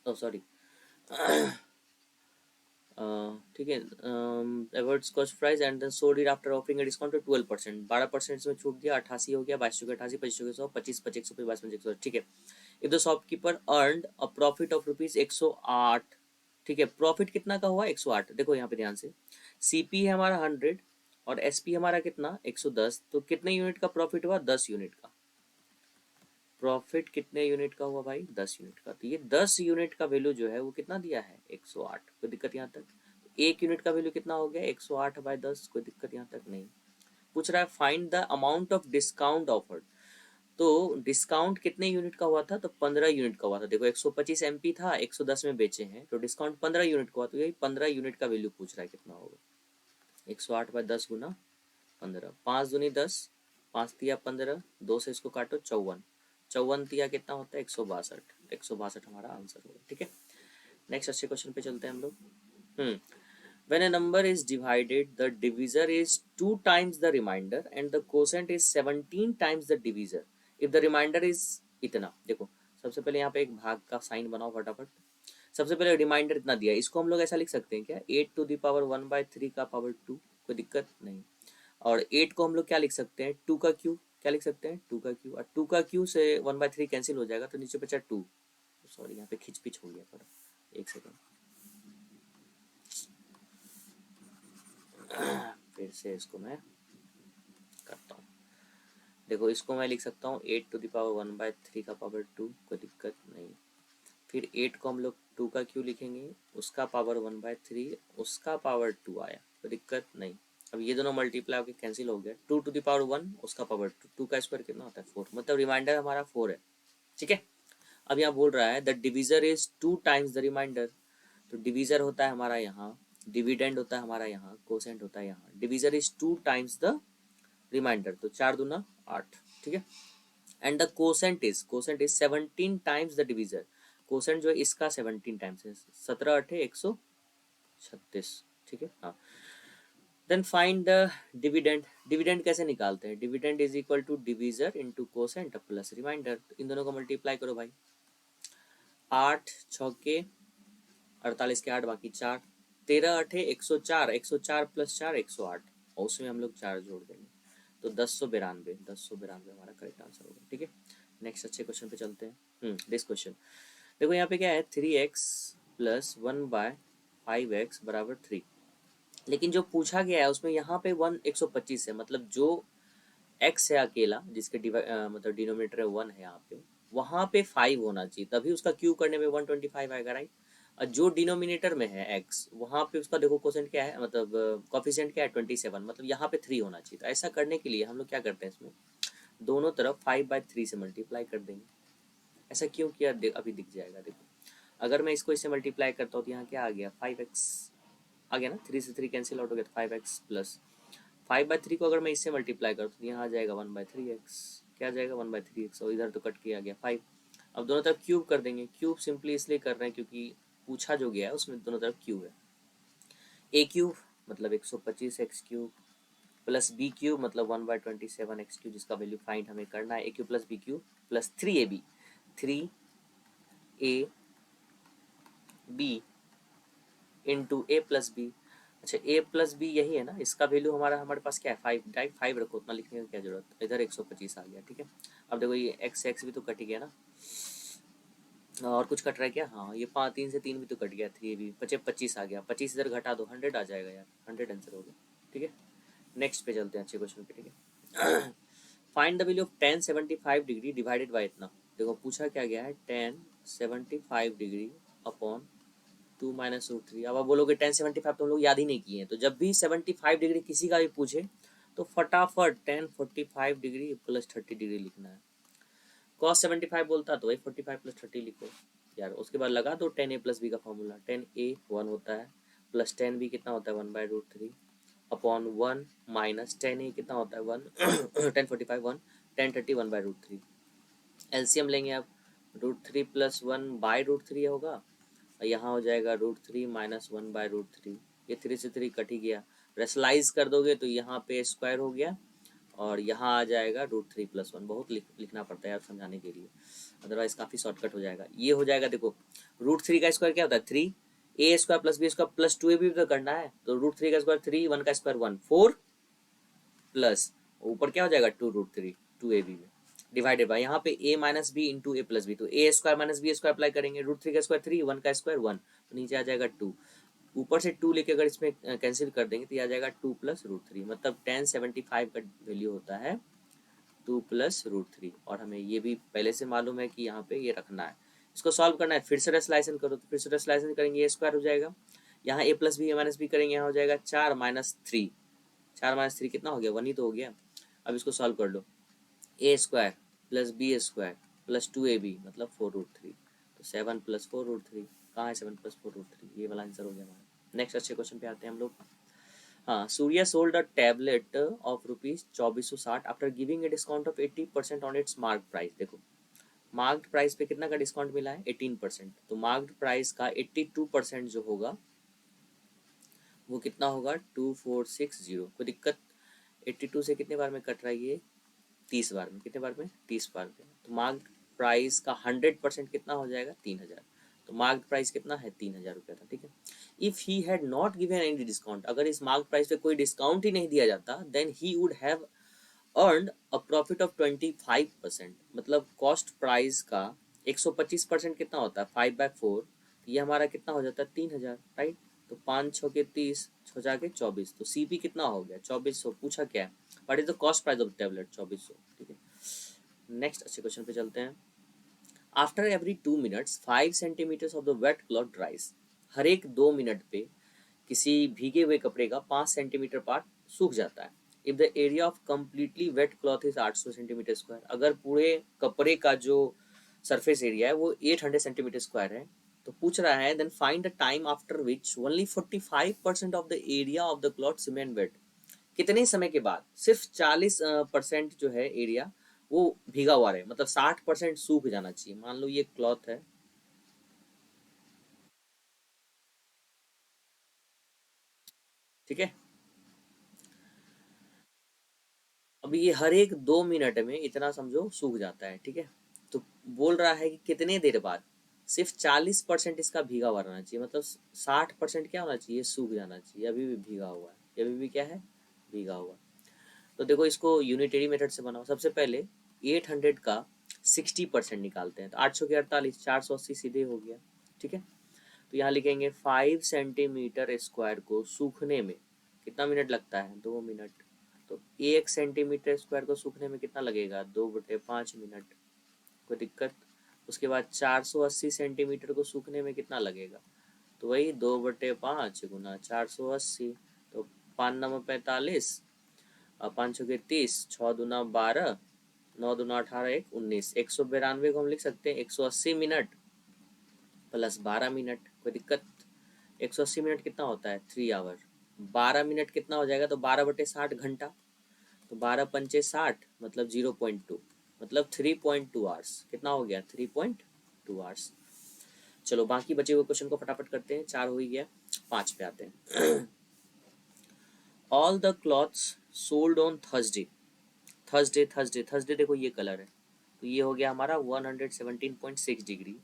oh sorry ठीक है, awards cost price and then sold it after offering a discount of 12%, 12% इसमें छूट दिया, 88 हो गया, 22 88, 25 100, 25 25 100, 22 100। ठीक है, if the shopkeeper earned a profit of ₹108, ठीक है, प्रॉफिट कितना का हुआ 108, देखो यहाँ पे ध्यान से, CP है हमारा 100 और SP हमारा कितना 110, तो कितने यूनिट का प्रॉफिट हुआ 10 यूनिट का। प्रॉफिट कितने यूनिट का हुआ भाई 10 यूनिट का, तो ये 10 यूनिट का वैल्यू जो है वो कितना दिया है 108, कोई दिक्कत यहाँ तक। एक यूनिट का वैल्यू कितना हो गया 108/10, कोई दिक्कत यहाँ तक नहीं। पूछ रहा है find the amount of discount offered, तो डिस्काउंट कितने यूनिट का हुआ था, तो 15 यूनिट का हुआ था। देखो 125 MP था, 110 में बेचे हैं, तो डिस्काउंट 15 यूनिट का हुआ, तो यही 15 यूनिट का वैल्यू पूछ रहा है कितना होगा, 108/10 गुना 15, 5 दूनी 10, 5 तिया 15, 2 से इसको काटो 54, 54 तिया कितना होता है 162, 162 हमारा आंसर होगा। ठीक है, नेक्स्ट अच्छे क्वेश्चन पे चलते हैं हम लोग। When a number is divided, the divisor is 2 times the remainder and the quotient is 17 times the divisor. If the remainder is इतना, देखो सबसे पहले यहाँ पे एक भाग का साइन बनाओ फटाफट। सबसे पहले रिमाइंडर इतना दिया, इसको हम लोग ऐसा लिख सकते हैं क्या 8⁻1/3 का पावर 2, कोई दिक्कत नहीं। और 8 को हम लोग क्या लिख सकते हैं 2 का क्यू, क्या लिख सकते हैं 2 का क्यू, और 2 का क्यू से 1/3 कैंसिल हो जाएगा, तो नीचे बचा 2, सॉरी यहाँ पे खिचपिच हो गया थोड़ा, एक सेकेंड। फिर से इसको मैं करता हूँ। देखो इसको मैं लिख सकता हूँ 8⁻1/3 का पावर 2, कोई दिक्कत नहीं। फिर 8 को हम लोग 2 का क्यों लिखेंगे, उसका पावर 1/3, उसका पावर 2 आया, कोई दिक्कत नहीं। अब ये दोनों मल्टीप्लाई होकर कैंसिल हो गया, 2⁻1 उसका पावर 2, 2 का स्क्वायर कितना होता है 4, मतलब रिमाइंडर हमारा 4 है, ठीक है। अब यहाँ बोल रहा है the divisor is 2 times the remainder, तो डिविजर होता है हमारा यहाँ, डिविडेंड होता है हमारा यहाँ, कोसेंट होता है यहाँ। Divisor is 2 times the remainder, तो 4 दूना 8, ठीक है। And the quotient is 17 times the divisor, quotient जो है इसका 17 टाइम्स है, 17 8 136, ठीक है। हाँ, then find the dividend, dividend कैसे निकालते हैं, dividend is equal to divisor into quotient plus remainder, इन दोनों को मल्टीप्लाई करो भाई, 8 छक्के 48 के 8 बाकी 4, 13 8 104, 104 प्लस 4 108, और उसमें हम लोग 4 जोड़ देंगे, तो 1092 हमारा करेक्ट आंसर होगा, ठीक है। नेक्स्ट अच्छे क्वेश्चन पे चलते हैं। दिस क्वेश्चन देखो यहाँ पे क्या है, 3x प्लस 1/5x बराबर 3, लेकिन जो पूछा गया है उसमें यहाँ पे 125 है, मतलब जो x है अकेला जिसके मतलब डिनोमिनेटर है 1 है यहाँ पे, वहाँ पे 5 होना चाहिए, तभी उसका क्यूब करने में 125 आएगा, राइट। और जो डिनोमिनेटर में है x, वहाँ पे उसका देखो कोसेंट क्या है, मतलब कॉफिशिएंट क्या है 27, मतलब यहाँ पे 3 होना चाहिए। तो ऐसा करने के लिए हम लोग क्या करते हैं, इसमें दोनों तरफ 5/3 से मल्टीप्लाई कर देंगे। ऐसा क्यों किया, अभी दिख जाएगा। देखो अगर मैं इसको इससे मल्टीप्लाई करता हूँ तो यहाँ क्या आ गया 5x आ गया ना, 3 से 3 कैंसिल आउट हो गया, तो 5x प्लस 5/3 को अगर मैं इससे मल्टीप्लाई करूँ तो यहाँ आ जाएगा 1/3x, क्या आ जाएगा 1/3x, और इधर तो कट के आ गया 5। अब दोनों तरफ क्यूब कर देंगे, क्यूब सिंपली इसलिए कर रहे हैं क्योंकि पूछा जो गया है उसमें दोनों तरफ क्यूब है। ए क्यूब मतलब 125x³ प्लस बी क्यूब मतलब 1/27x³ जिसका वैल्यू फाइंड हमें करना है, A cube plus B cube plus 3ab, 3ab into A plus B. अच्छा ए प्लस बी यही है ना, इसका वैल्यू हमारे पास क्या है 5, डायरेक्ट 5 रखो, उतना लिखने की क्या जरूरत, इधर 125 आ गया, ठीक है। अब देखो ये एक्स एक्स भी तो कट गया ना, और कुछ कट रहा है क्या, हाँ ये 5 3 से 3 भी तो कट गया, 3 भी बचे 25 आ गया, 25 इधर घटा दो 100 आ जाएगा यार, 100 आंसर हो गया, ठीक है। नेक्स्ट पे चलते हैं अच्छे क्वेश्चन पे, ठीक है। Find the value of tan 75 degree divided by इतना। देखो पूछा क्या गया है, tan 75 degree upon 2 minus root 3। अब आप बोलोगे tan 75 तो हम लोग याद ही नहीं किए हैं, तो जब भी 75 डिग्री किसी का भी पूछे तो फटाफट tan 45 डिग्री प्लस 30 डिग्री लिखना है। cos 75 बोलता तो वही 45 प्लस 30 लिखो यार, उसके बाद लगा दो tan a प्लस बी का फॉर्मूला, tan a 1 होता है प्लस tan b कितना होता है 1/√3 अपॉन 1 माइनस tan a कितना होता है 1 tan 45 1 tan 30 1/√3। एलसीएम लेंगे आप, √3 प्लस 1/√3 होगा, और यहाँ हो जाएगा √3 माइनस 1/√3, ये 3 से 3 कट ही गया, रेशलाइज कर दोगे तो यहाँ पे स्क्वायर हो गया, और यहाँ आ जाएगा √3 प्लस 1, बहुत लिखना पड़ता है यार समझाने के लिए, अदरवाइज काफ़ी शॉर्टकट हो जाएगा। ये हो जाएगा, देखो √3 का स्क्वायर क्या होता है 3, A square plus B square plus 2ab भी तो करना है, तो √3 का स्क्वायर 3, 1 का स्क्वायर 1 4 प्लस ऊपर क्या हो जाएगा 2√3 2ab में डिवाइडेड बाय यहाँ पे a minus B into A plus B, तो A square minus B square apply करेंगे, √3 का स्क्वायर 3, 1 का स्क्वायर 1, तो नीचे आ जाएगा 2, ऊपर से 2 लेके अगर इसमें कैंसिल कर देंगे तो ये आ जाएगा 2 प्लस √3, मतलब tan 75 का वैल्यू होता है 2 प्लस √3, और हमें ये भी पहले से मालूम है कि यहाँ पे ये रखना है। इसको सॉल्व करना है, फिर से रेशलाइजेशन करो, तो फिर से रेशलाइजेशन करेंगे ए स्क्वायर हो जाएगा, यहाँ ए प्लस बी ए माइनस बी करेंगे, यहाँ हो जाएगा 4 माइनस 3, 4 माइनस 3 कितना हो गया 1 ही तो हो गया। अब इसको सॉल्व कर लो, A square plus B square plus 2ab मतलब 4√3, तो 7 प्लस 4√3, कहाँ है 7 प्लस 4√3, ये वाला आंसर हो गया हमारा। नेक्स्ट अच्छे क्वेश्चन पे आते हैं हम लोग। हाँ, Surya sold a tablet of ₹2460 after giving a discount of 80% on it's mark price. देखो मार्क्ड प्राइस पे कितना का डिस्काउंट मिला है 18%, तो मार्क्ड प्राइस का 82% जो होगा वो कितना होगा 2460, कोई दिक्कत, 82 से कितने बार में कट रहा है ये 30 बार में, कितने बार में 30 बार में, तो मार्क्ड प्राइस का 100% कितना हो जाएगा 3000, तो मार्क्ड प्राइस कितना है 3000 रुपया था, ठीक है। If he had not given any discount, अगर इस मार्क्ड प्राइस पे कोई डिस्काउंट ही नहीं दिया जाता, then he would have earned a profit of 25%, मतलब कॉस्ट प्राइस का 125% कितना होता है 5/4, ये हमारा कितना हो जाता है 3000, राइट। तो 5 × 6 = 30, 6 × 4 = 24, तो सीपी कितना हो गया 2400। पूछा क्या है, what is the cost price of tablet, 2400, ठीक है। नेक्स्ट अच्छे क्वेश्चन पे चलते हैं। After every 2 minutes 5 centimetres of the wet cloth dries, हर एक 2 मिनट पे किसी भीगे हुए कपड़े का 5 सेंटीमीटर पार्ट सूख जाता है। If the area of completely wet cloth is 800 centimetre square, अगर पूरे कपड़े का जो सरफेस एरिया है वो 800 सेंटीमीटर स्क्वायर है, तो पूछ रहा है then find the time after which only 45% of the area of the cloth remain wet, कितने समय के बाद सिर्फ 40% जो है एरिया वो भीगा हुआ रहे, मतलब 60% सूख जाना चाहिए। मान लो ये क्लॉथ है, ठीक है। अभी ये हर एक 2 मिनट में इतना समझो सूख जाता है, ठीक है। तो बोल रहा है कि कितने देर बाद सिर्फ 40% इसका भीगा हुआ रहना चाहिए, मतलब 60% क्या होना चाहिए, सूख जाना चाहिए। अभी भी भीगा हुआ है, ये अभी भी क्या है, भीगा हुआ। तो देखो इसको यूनिटरी मेथड से बनाओ। सबसे पहले 800 का 60% निकालते हैं, तो 800 के 48, 480 सीधे हो गया, ठीक है। तो यहाँ लिखेंगे 5 सेंटीमीटर स्क्वायर को सूखने में कितना मिनट लगता है, 2 मिनट। तो 1 सेंटीमीटर स्क्वायर को सूखने में कितना लगेगा, 2/5 मिनट, कोई दिक्कत। उसके बाद 480 सेंटीमीटर को सूखने में कितना लगेगा, तो वही 2/5 गुना 480, तो 5×9 = 45, और 5×6 = 30, 6×2 = 12, 9×2 = 18, 1 19, 192 को हम लिख सकते हैं 180 मिनट प्लस 12 मिनट, कोई दिक्कत। 180 मिनट कितना होता है, 3 आवर। 12 मिनट कितना हो जाएगा, तो 12/60 घंटा, तो 12×5 = 60, मतलब 0.2, मतलब 3.2 आवर्स। कितना हो गया, 3.2 आवर्स। चलो बाकी बचे हुए क्वेश्चन को फटाफट करते हैं, 4 हो ही गया, 5 पे आते हैं। All the clothes sold on Thursday, Thursday Thursday Thursday देखो ये कलर है, तो ये हो गया हमारा 117.6 डिग्री।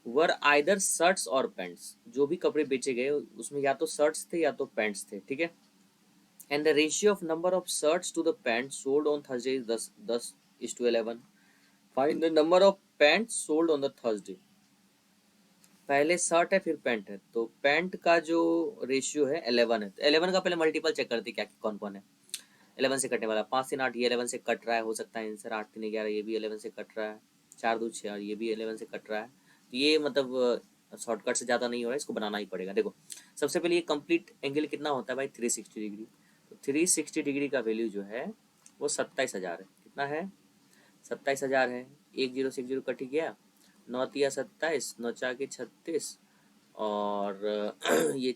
वर आइदर शर्ट्स और पैंट्स, जो भी कपड़े बेचे गए उसमें या तो शर्ट्स थे या तो पैंट्स थे, ठीक है। And the ratio of number of shirts to the pants sold on Thursday is 10:11। Find the number of pants sold on the Thursday. पहले शर्ट है फिर पैंट है, तो पैंट का जो रेशियो है 11 है, तो 11 का पहले मल्टीपल चेक करते क्या कौन कौन है। 11 से कटने वाला 5 3 8, ये 11 से कट रहा है, हो सकता है आंसर 8 3 11, ये भी 11 से कट रहा है, 4 2 6, और ये भी 11 से कट रहा है। तो ये मतलब शॉर्टकट से ज़्यादा नहीं हो रहा है, इसको बनाना ही पड़ेगा। देखो सबसे पहले ये कंप्लीट एंगल कितना होता है भाई, 360 डिग्री। तो 360 डिग्री का वैल्यू जो है वो 27,000 है। कितना है, 27,000 है। एक जीरो से एक जीरो कट ही गया, 9 × 3 = 27, 9 × 4 = 36, और ये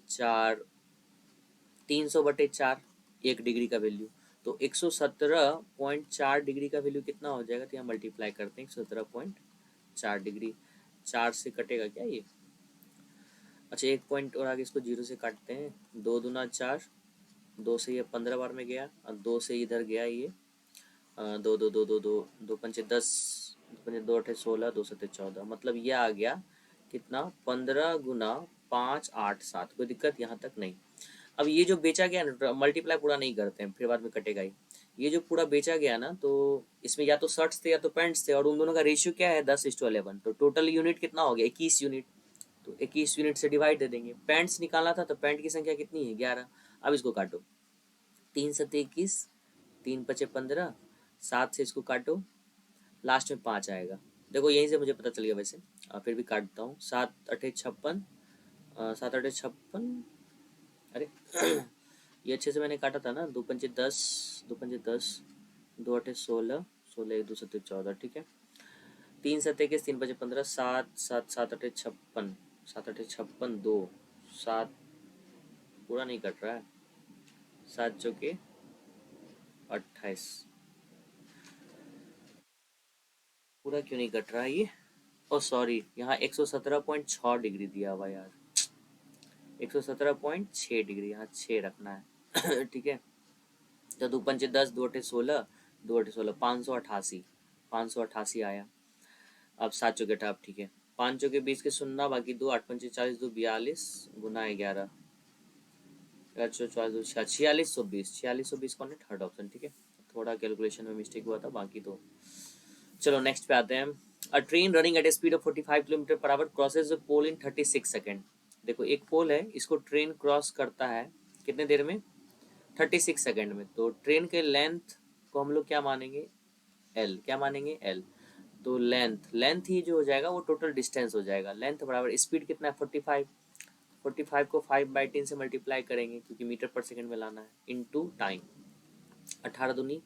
300/4, 1 डिग्री का वैल्यू, तो 117.4 डिग्री का वैल्यू कितना हो जाएगा, तो यहाँ मल्टीप्लाई करते हैं 117.4 डिग्री। 4 से कटेगा क्या ये, अच्छा एक पॉइंट और आगे इसको 0 से काटते हैं, 2×2 = 4, 2 से ये 15 बार में गया, और 2 से इधर गया ये, दो दो दो दो दो 2×5 = 10, 2×8 = 16, 2×7 = 14, मतलब ये आ गया कितना, 15×5 = 8 7, कोई दिक्कत यहाँ तक नहीं। अब ये जो बेचा गया ना, मल्टीप्लाई पूरा नहीं करते हैं, फिर बाद में कटेगा ही। ये जो पूरा बेचा गया ना, तो इसमें या तो शर्ट्स थे या तो पैंट्स थे, और उन दोनों का रेशियो क्या है, 10:11, तो टोटल यूनिट कितना हो गया, 21 यूनिट। तो 21 यूनिट से डिवाइड दे देंगे। पैंट्स निकालना था, तो पैंट की संख्या कितनी है, 11। अब इसको काटो, 3×7 = 21, 3×5 = 15, 7 से इसको काटो, लास्ट में 5 आएगा। देखो यहीं से मुझे पता चल गया वैसे, फिर भी काटता हूँ, 7×8 = 56, 7×8 = 56, अरे ये अच्छे से मैंने काटा था ना, 2×5 = 10, 2×5 = 10, 2×8 = 16, 16 1 2 7 14, ठीक है। 3×7 = 21, 3×5 = 15, 7 7 7×8 = 56, 7×8 = 56, 2 7 पूरा नहीं कट रहा है, 7×4 = 28, पूरा क्यों नहीं कट रहा है ये, ओ सॉरी, यहाँ 117.6 डिग्री दिया हुआ यार, 117.6 डिग्री, यहाँ 6 रखना है। ठीक है। तो 2×5 = 10, 2×8 = 16, 2×8 = 16, 588, 588 आया। अब 7×4 ठीक है, 5×20 के 0, बाकी 2, 8×5 = 40, 2 42 गुना 11, 44 4620, 4620 कौन है, थर्ड ऑप्शन, ठीक है। थोड़ा कैलकुलेशन में मिस्टेक हुआ था, बाकी तो चलो नेक्स्ट पे आते हैं। A train running at a speed of 45 kilometre per hour crosses the pole in 36 second. देखो एक पोल है, इसको ट्रेन क्रॉस करता है कितने देर में, 36 सेकेंड में। तो ट्रेन के लेंथ को हम लोग क्या मानेंगे, एल, क्या मानेंगे, एल। तो लेंथ, लेंथ ही जो हो जाएगा वो टोटल डिस्टेंस हो जाएगा। लेंथ बराबर स्पीड कितना है 45, 45 को 5/10 से मल्टीप्लाई करेंगे क्योंकि मीटर पर सेकंड में लाना है, इनटू टाइम, 18 दूनी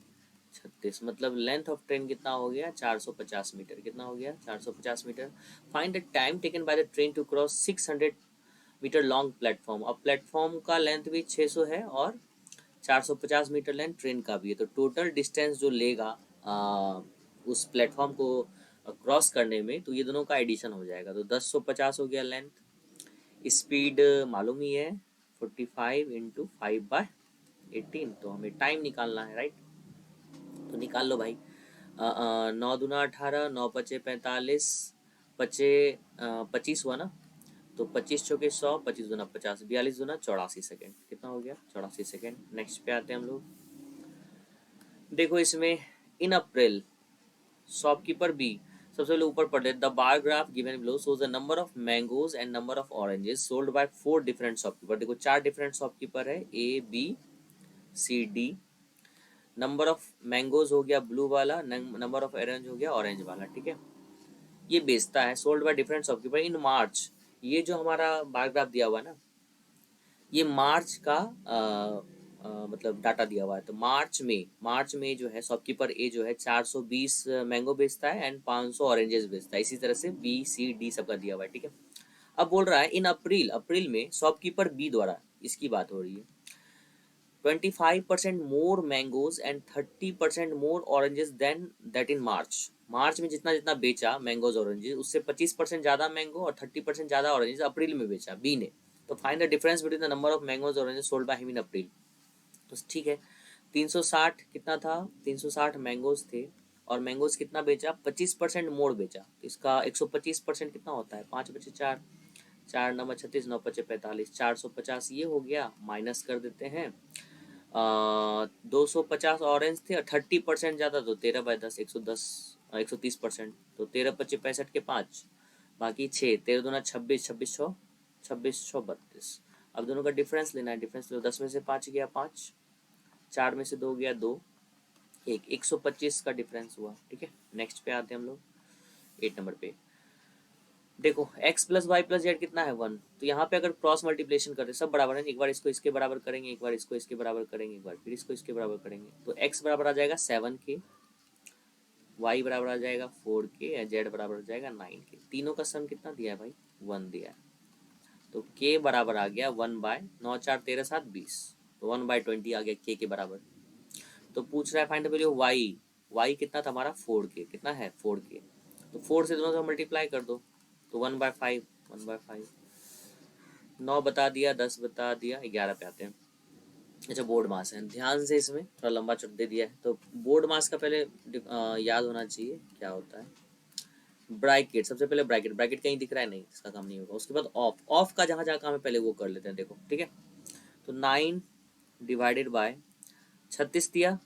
36, मतलब लेंथ ऑफ ट्रेन कितना हो गया 450 मीटर। कितना हो गया 450 metre. Find the time taken by the train to cross 600 metre long platform. अब प्लेटफॉर्म का लेंथ भी 600 है और 450 मीटर लेंथ ट्रेन का भी है, तो टोटल डिस्टेंस जो लेगा उस प्लेटफॉर्म को क्रॉस करने में, तो ये दोनों का एडिशन हो जाएगा। तो 1050 हो गया लेंथ, स्पीड मालूम ही है 45 इंटू 5/18, तो हमें टाइम निकालना है, राइट। तो निकाल लो भाई। 9 दूना 18, 9 × 5 = 45, पचे 25 हुआ ना, तो 25 चौके 100, 25 दूना 50, 42 दूना 84 सेकेंड। कितना हो गया 84 सेकेंड। नेक्स्ट पे आते हैं हम लोग। देखो इसमें इन अप्रैल शॉपकीपर बी, सबसे पहले ऊपर पढ़ते the bar graph given below shows the number of mangoes and number of oranges sold by 4 different shopkeeper. देखो 4 डिफरेंट शॉपकीपर है, A B C D. Number of mangoes हो गया ब्लू वाला, नंबर ऑफ ऑरेंज हो गया orange वाला, ठीक है। ये बेचता है, सोल्ड बाय डिफरेंट शॉपकीपर इन मार्च। ये जो हमारा बार ग्राफ दिया हुआ है ना, ये मार्च का मतलब डाटा दिया हुआ है। तो मार्च में जो है शॉपकीपर ए जो है 420 मैंगो बेचता है एंड 500 ऑरेंजेस बेचता है। इसी तरह से बी सी डी सबका दिया हुआ है, ठीक है। अब बोल रहा है इन अप्रैल, अप्रैल में शॉपकीपर बी द्वारा, इसकी बात हो रही है, 25% more mangoes and 30% more oranges than that in March. March में जितना जितना बेचा मैंगोज ऑरेंजेस, उससे 25% ज्यादा मैंगो और 30% ज्यादा ऑरेंजेस अप्रैल में बेचा बी ने। तो find the difference between the number of mangoes oranges sold by him in April. तो ठीक है, 360 कितना था, 360 मैंगोज थे और मैंगोज कितना बेचा, 25% मोर बेचा। तो इसका 125% कितना होता है, 5 × 4, 4×9 = 36, 9×5 = 45, 450 ये हो गया, माइनस कर देते हैं 250 ऑरेंज थे और 30% ज़्यादा, तो 13/10 110, 130%। तो 13×5 = 65 के 5, बाकी 6, 13×2 = 26, 26×6 = 32। अब दोनों का डिफरेंस लेना है, डिफरेंस लो, 10 में से 5 गया 5, 4 में से 2 गया 2, 125 का डिफरेंस हुआ, ठीक है। नेक्स्ट पे आते हैं हम लोग 8 नंबर पे। देखो x + y + z कितना है 1। तो यहाँ पे अगर क्रॉस मल्टीप्लिकेशन करते सब बराबर है, एक बार इसको इसके बराबर करेंगे, एक बार इसको इसके बराबर करेंगे, एक बार फिर इसको इसके बराबर करेंगे। तो x बराबर आ जाएगा 7 के, y बराबर आ जाएगा 4 के, या z बराबर आ जाएगा 9 के। तीनों का सम कितना दिया है भाई, 1 दिया है। तो k बराबर आ गया 1/9 4 13 7 20, तो 1/20 आ गया k के बराबर। तो पूछ रहा है find the value y, y कितना था हमारा 4k, कितना है 4k। तो 4 से दोनों का मल्टीप्लाई कर दो, तो 1/5, 1/5, 9 बता दिया, 10 बता दिया, 11 पे आते हैं। अच्छा बोर्ड मास है, ध्यान से, इसमें थोड़ा लंबा चौड़ा दे दिया है, तो बोर्ड मास का पहले याद होना चाहिए क्या होता है। ब्रैकेट, सबसे पहले ब्रैकेट, ब्रैकेट कहीं दिख रहा है नहीं, इसका काम नहीं होगा। उसके बाद ऑफ, ऑफ का जहाँ जहाँ काम है पहले वो कर लेते हैं, देखो ठीक है। तो 9 डिवाइडेड बाय 36 दिया,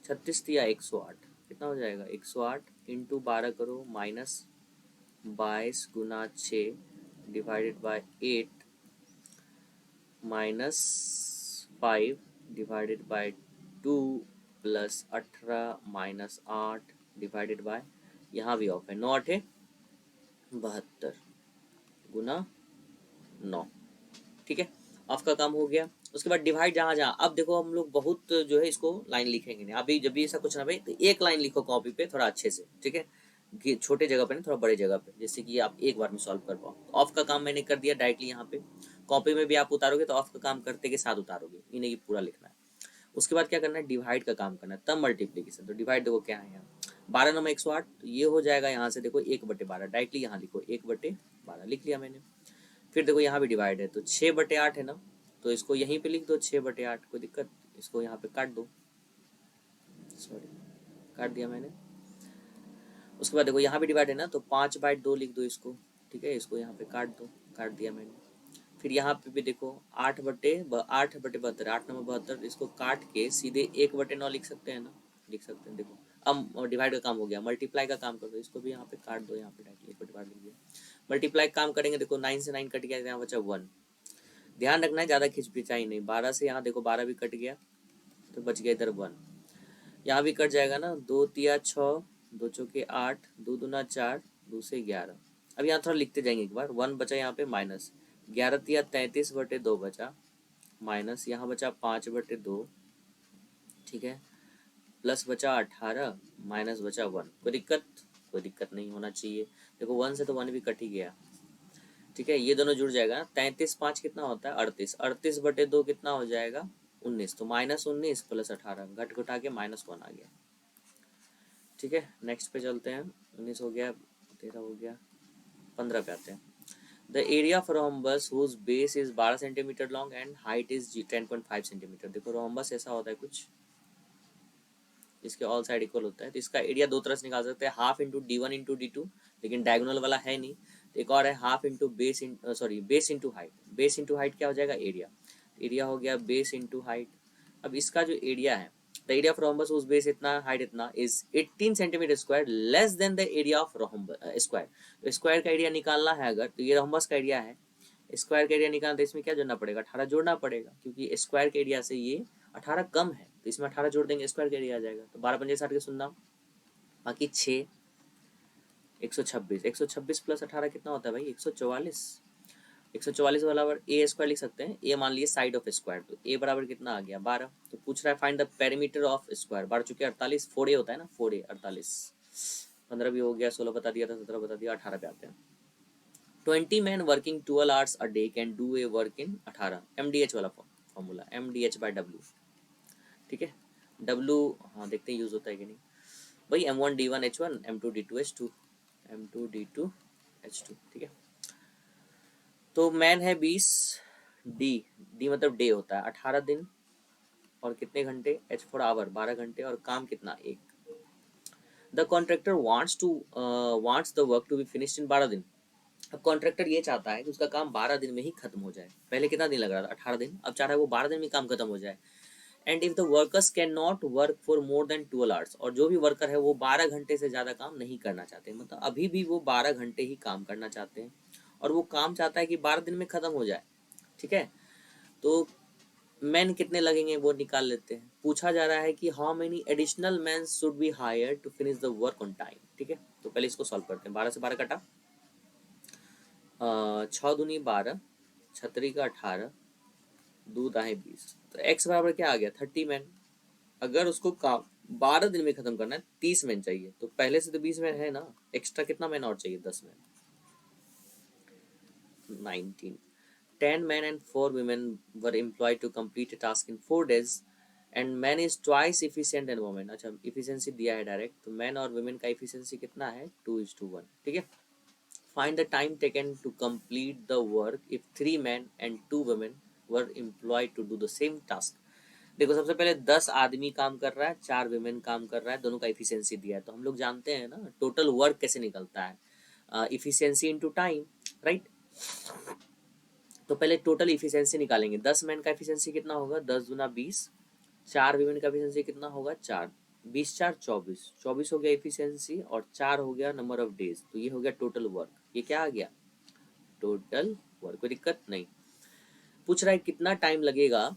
36 दिया 108, कितना हो जाएगा 108 इंटू 12 करो minus 22 × 6 divided by 8 minus 5 divided by 2 plus 18 minus 8 divided by, यहाँ भी ऑफ है, 9 8 72 गुना 9, ठीक है। ऑफ का काम हो गया। उसके बाद डिवाइड जहाँ जहाँ, अब देखो हम लोग बहुत जो है इसको लाइन लिखेंगे नहीं अभी, जब भी ऐसा कुछ ना भाई तो एक लाइन लिखो कॉपी पे थोड़ा अच्छे से, ठीक है, छोटे जगह पे नहीं, थोड़ा बड़े जगह पे, जैसे कि आप एक बार में सॉल्व कर पाओ। ऑफ का काम मैंने कर दिया डायरेक्टली यहाँ पे, कॉपी में भी आप उतारोगे तो ऑफ का काम करते के साथ उतारोगे, ये नहीं पूरा लिखना है। उसके बाद क्या करना है, डिवाइड का काम करना है, तब मल्टीप्लीकेशन। तो डिवाइड देखो क्या है यहाँ, 12 9 108, तो ये हो जाएगा यहाँ से देखो 1/12, डायरेक्टली यहाँ लिखो 1/12 लिख लिया मैंने। फिर देखो यहाँ भी डिवाइड है, तो 6/8 है ना, तो इसको यहीं पे लिख दो 6/8, कोई दिक्कत, इसको यहाँ पे काट दो, सॉरी काट दिया मैंने। उसके बाद देखो यहाँ भी डिवाइड है ना, तो 5/2 लिख दो इसको, ठीक है, इसको यहाँ पे काट दो, काट दिया मैंने। फिर यहाँ पे भी देखो 8/72, 8 9 72, इसको काट के सीधे 1/9 लिख सकते हैं ना, लिख सकते हैं। देखो अब डिवाइड का काम हो गया, मल्टीप्लाई का काम कर दो, इसको भी यहाँ पे काट दो, यहाँ पे डायरेक्टली को डिवाइड लिख दिया। मल्टीप्लाई काम करेंगे, देखो 9 से 9 कट गया, यहाँ बचा 1। ध्यान रखना है ज़्यादा खिंचपिचाई नहीं, 12 से यहाँ देखो 12 भी कट गया तो बच गया इधर 1। यहाँ भी कट जाएगा ना, 2 तिया 6, 2 चौके 8, 2 दूना 4, 2 से 11। अब यहाँ थोड़ा लिखते जाएंगे एक बार, 1 बचा यहाँ पे माइनस, 11 तिया 33/2 बचा, माइनस यहाँ बचा 5/2, ठीक है, प्लस बचा 18, माइनस बचा 1। कोई दिक्कत? कोई दिक्कत नहीं होना चाहिए। देखो 1 से तो 1 भी कट ही गया, ठीक है, ये दोनों जुड़ जाएगा। 33 5 कितना होता है 38, 38/2 कितना हो जाएगा 19, तो -19 प्लस 18 घट घटा के -1 आ गया, ठीक है। नेक्स्ट पे चलते हैं, 19 हो गया, 13 हो गया, 15 पे आते हैं। The area of rhombus whose base is 12 centimetre long and height is 10.5 centimetre. देखो रोम्बस ऐसा होता है कुछ, इसके ऑल साइड इक्वल होता है, तो इसका एरिया दो तरह से निकाल सकते हैं, half into D1 into D2, लेकिन डायगोनल वाला है नहीं। तो एक और है half into base base into height. Base into height क्या हो जाएगा एरिया, एरिया हो गया बेस इंटू हाइट। अब इसका जो एरिया है, द एरिया ऑफ रोम्बस उस बेस इतना हाइट इतना is 18 centimetre square less than the area of rhombus square. तो स्क्वायर का एरिया निकालना है अगर, तो ये रोम्बस का एरिया है, स्क्वायर का एरिया निकालना, तो इसमें क्या जोड़ना पड़ेगा 18 जोड़ना पड़ेगा, क्योंकि स्क्वायर के एरिया से ये 18 कम है, तो इसमें 18 जोड़ देंगे, स्क्वायर का एरिया आ जाएगा। तो 12 पंजे 60 के सुनना, बाकी 6 126, 126 प्लस 18 कितना होता है भाई 144। 144 वाला ए स्क्वायर लिख सकते हैं, ए मान लिए साइड ऑफ स्क्वायर, तो ए बराबर कितना आ गया 12। तो पूछ रहा है find the perimeter of square, 12 चुके 48, 4a होता है ना, 4a 48, 15 भी हो गया, 16 बता दिया था, 17 बता दिया, 18 पे आते हैं। 20 men working 12 hours a day can do a work in 18, MDH वाला फॉर्मूला, MDH/W, ठीक है। W हाँ देखते हैं यूज होता है कि नहीं भाई, M1 D1 H1, M2 D2 H2, M2 D2 H2, ठीक है। तो मैन है 20, डी मतलब डे होता है 18 दिन, और कितने घंटे, H फॉर आवर 12 घंटे, और काम कितना 1। The contractor wants the work to be finished in 12 दिन। अब कॉन्ट्रैक्टर ये चाहता है कि उसका काम 12 दिन में ही खत्म हो जाए। पहले कितना दिन लग रहा था 18 दिन, अब चाह रहा है वो 12 दिन में काम खत्म हो जाए। And if the workers can not work for more than 12 hours, और जो भी वर्कर है वो 12 घंटे से ज़्यादा काम नहीं करना चाहते, मतलब अभी भी वो 12 घंटे ही काम करना चाहते हैं, और वो काम चाहता है कि 12 दिन में ख़त्म हो जाए, ठीक है। तो मैन कितने लगेंगे वो निकाल लेते हैं। पूछा जा रहा है कि how many additional man should be hire to finish the work on time, ठीक है। तो पहले इसको सॉल्व करते हैं। 12 से 12 कटा, 6 दूनी 12, छतरी का 18, दूध आए 20, तो एक्स बराबर क्या आ गया 30 मैन। अगर उसको काम 12 दिन में खत्म करना है 30 मैन चाहिए, तो पहले से तो 20 मैन है ना, एक्स्ट्रा कितना मैन और चाहिए 10 man, 19। 10 men and 4 women were employed to complete a task in 4 days and man is twice efficient than woman। अच्छा efficiency दिया है डायरेक्ट, तो मैन और women का efficiency कितना है 2:1, ठीक है। Find the time taken to complete the work if 3 men and 2 women were employed to do the same task। देखो सबसे पहले 10 आदमी काम कर रहा है, 4 विमेन काम कर रहा है, दोनों का इफिशियंसी दिया है, तो हम लोग जानते हैं ना टोटल वर्क कैसे निकलता है, इफिशियंसी इनटू टाइम, राइट। तो पहले टोटल इफिशियंसी निकालेंगे, 10 मैन का इफिशियंसी कितना होगा 10 दूना 20, 4 विमेन का इफिशियंसी कितना होगा 4, 20 4 24, 24 हो गया इफिशियंसी, और 4 हो गया नंबर ऑफ डेज, तो ये हो गया टोटल वर्क। ये क्या आ गया टोटल वर्क, कोई दिक्कत नहीं। पूछ रहा है कितना टाइम लगेगा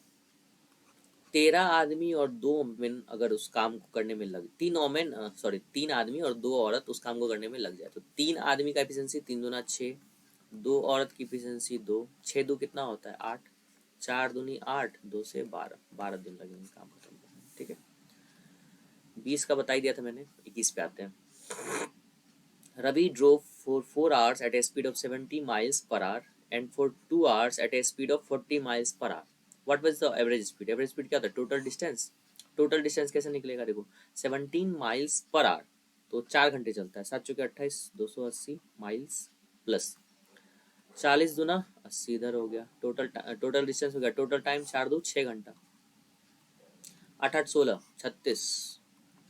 13 आदमी और 2 मेन अगर उस काम को करने में लग, 3 आदमी और 2 औरत उस काम को करने में लग जाए, तो 3 आदमी का एफिशिएंसी 3 दूना 6, 2 औरत की एफिशिएंसी 2, 6 दो कितना होता है 8, 4 दूनी 8, 2 से 12, 12 दिन लगेंगे काम खत्म करने में, ठीक है। 20 का बता ही दिया था मैंने, 21 पे आते हैं। Ravi drove for 4 hours at a speed of 70 miles per hour and for 2 hours at a speed of 40 miles per hour. What was the average speed? Average speed क्या होता है टोटल डिस्टेंस। टोटल डिस्टेंस कैसे निकलेगा देखो 17 miles per hour, तो 4 घंटे चलता है, 7 चौके 28, 280 माइल्स प्लस 40 दूना 80 इधर हो गया, टोटल डिस्टेंस हो गया, टोटल टाइम 4 दो 6 घंटा, 8 8 16 36,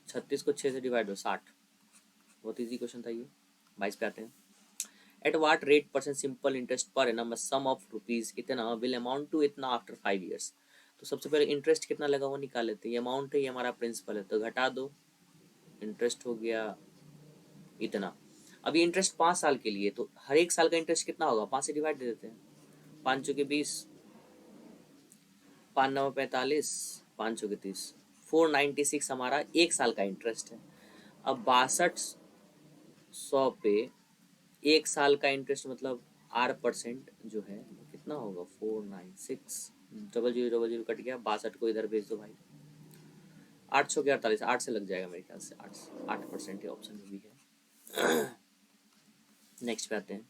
36 को 6 से डिवाइड हो 60। बहुत इजी क्वेश्चन था ये। 22 पे आते हैं। At what rate % simple interest per annum a sum of rupees इतना will amount to इतना after 5 years। तो सबसे पहले इंटरेस्ट कितना लगा वो निकाल लेते हैं, ये अमाउंट है ये हमारा प्रिंसिपल है, तो घटा दो इंटरेस्ट हो गया इतना। अभी इंटरेस्ट 5 साल के लिए, तो हर एक साल का इंटरेस्ट कितना होगा, 5 से डिवाइड दे देते हैं। 5 चौके 20, 5 9 45, 5 चौके 30, 496 हमारा एक साल का इंटरेस्ट है। अब 6200 पे एक साल का इंटरेस्ट मतलब 8% जो है कितना होगा, 496, डबल जीरो कट गया, 62 को इधर भेज दो भाई, 848, 8 से लग जाएगा मेरे ख्याल से, 8% ऑप्शन में भी है। नेक्स्ट पे आते हैं,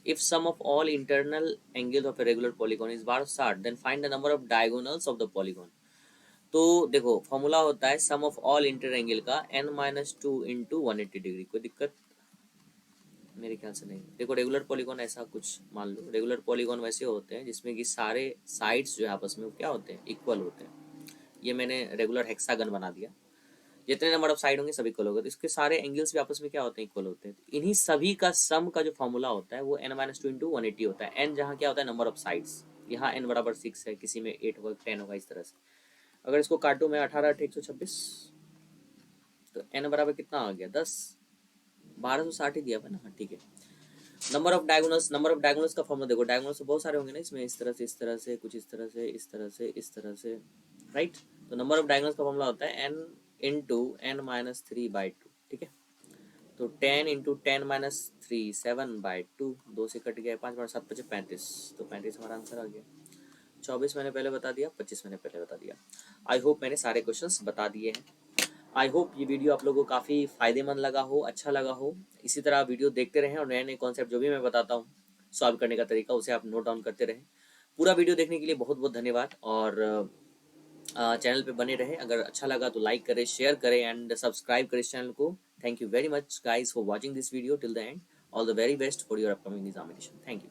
if sum of all internal angles of a regular polygon is bar 60 then find the number of diagonals of the polygon। तो देखो फॉर्मूला होता है सम ऑफ ऑल इंटर एंगल का n-2 इंटू 180 डिग्री। कोई दिक्कत मेरे ख्याल से नहीं। देखो रेगुलर पॉलीगॉन ऐसा कुछ मान लो, रेगुलर पॉलीगॉन वैसे होते हैं जिसमें कि सारे साइड्स जो है आपस में क्या होते हैं, इक्वल होते हैं। ये मैंने रेगुलर हेक्सागन बना दिया, जितने नंबर ऑफ साइड होंगे सभी इक्वल होगा, तो इसके सारे एंगल्स भी आपस में क्या होते हैं, इक्वल होते हैं। तो इन्हीं सभी का सम का जो फॉर्मूला होता है वो n-2 इंटू 180 होता है। n जहाँ क्या होता है, नंबर ऑफ साइड्स, यहाँ n बराबर 6 है, किसी में 8 होगा, 10 होगा, इस तरह से। अगर इसको काटूं मैं 18 8 126, तो n बराबर कितना आ गया, 10, 1260 ही दिया था ना, हाँ ठीक है। Number of diagonals, number of diagonals का फॉर्मूला देखो, डायगोनल्स तो बहुत सारे होंगे ना इसमें, इस तरह से, इस तरह से, कुछ इस तरह से, इस तरह से, इस तरह से, राइट। तो नंबर ऑफ डायगोनल्स का फॉर्मूला होता है n इंटू n-3/2, ठीक है। तो 10 इंटू 10-3, 7/2, 2 से कट गया, 5 7 5 35, तो 35 हमारा आंसर आ गया। 24 मैंने पहले बता दिया, 25 मैंने पहले बता दिया। आई होप मैंने सारे क्वेश्चंस बता दिए हैं। आई होप ये वीडियो आप लोगों को काफ़ी फ़ायदेमंद लगा हो, अच्छा लगा हो। इसी तरह वीडियो देखते रहें और नए नए कॉन्सेप्ट जो भी मैं बताता हूँ सॉल्व करने का तरीका, उसे आप नोट डाउन करते रहें। पूरा वीडियो देखने के लिए बहुत बहुत धन्यवाद, और चैनल पे बने रहें। अगर अच्छा लगा तो लाइक करें, शेयर करें एंड सब्सक्राइब करें इस चैनल को। Thank you very much guys for watching this video till the end. All the very best for your upcoming examination. Thank you.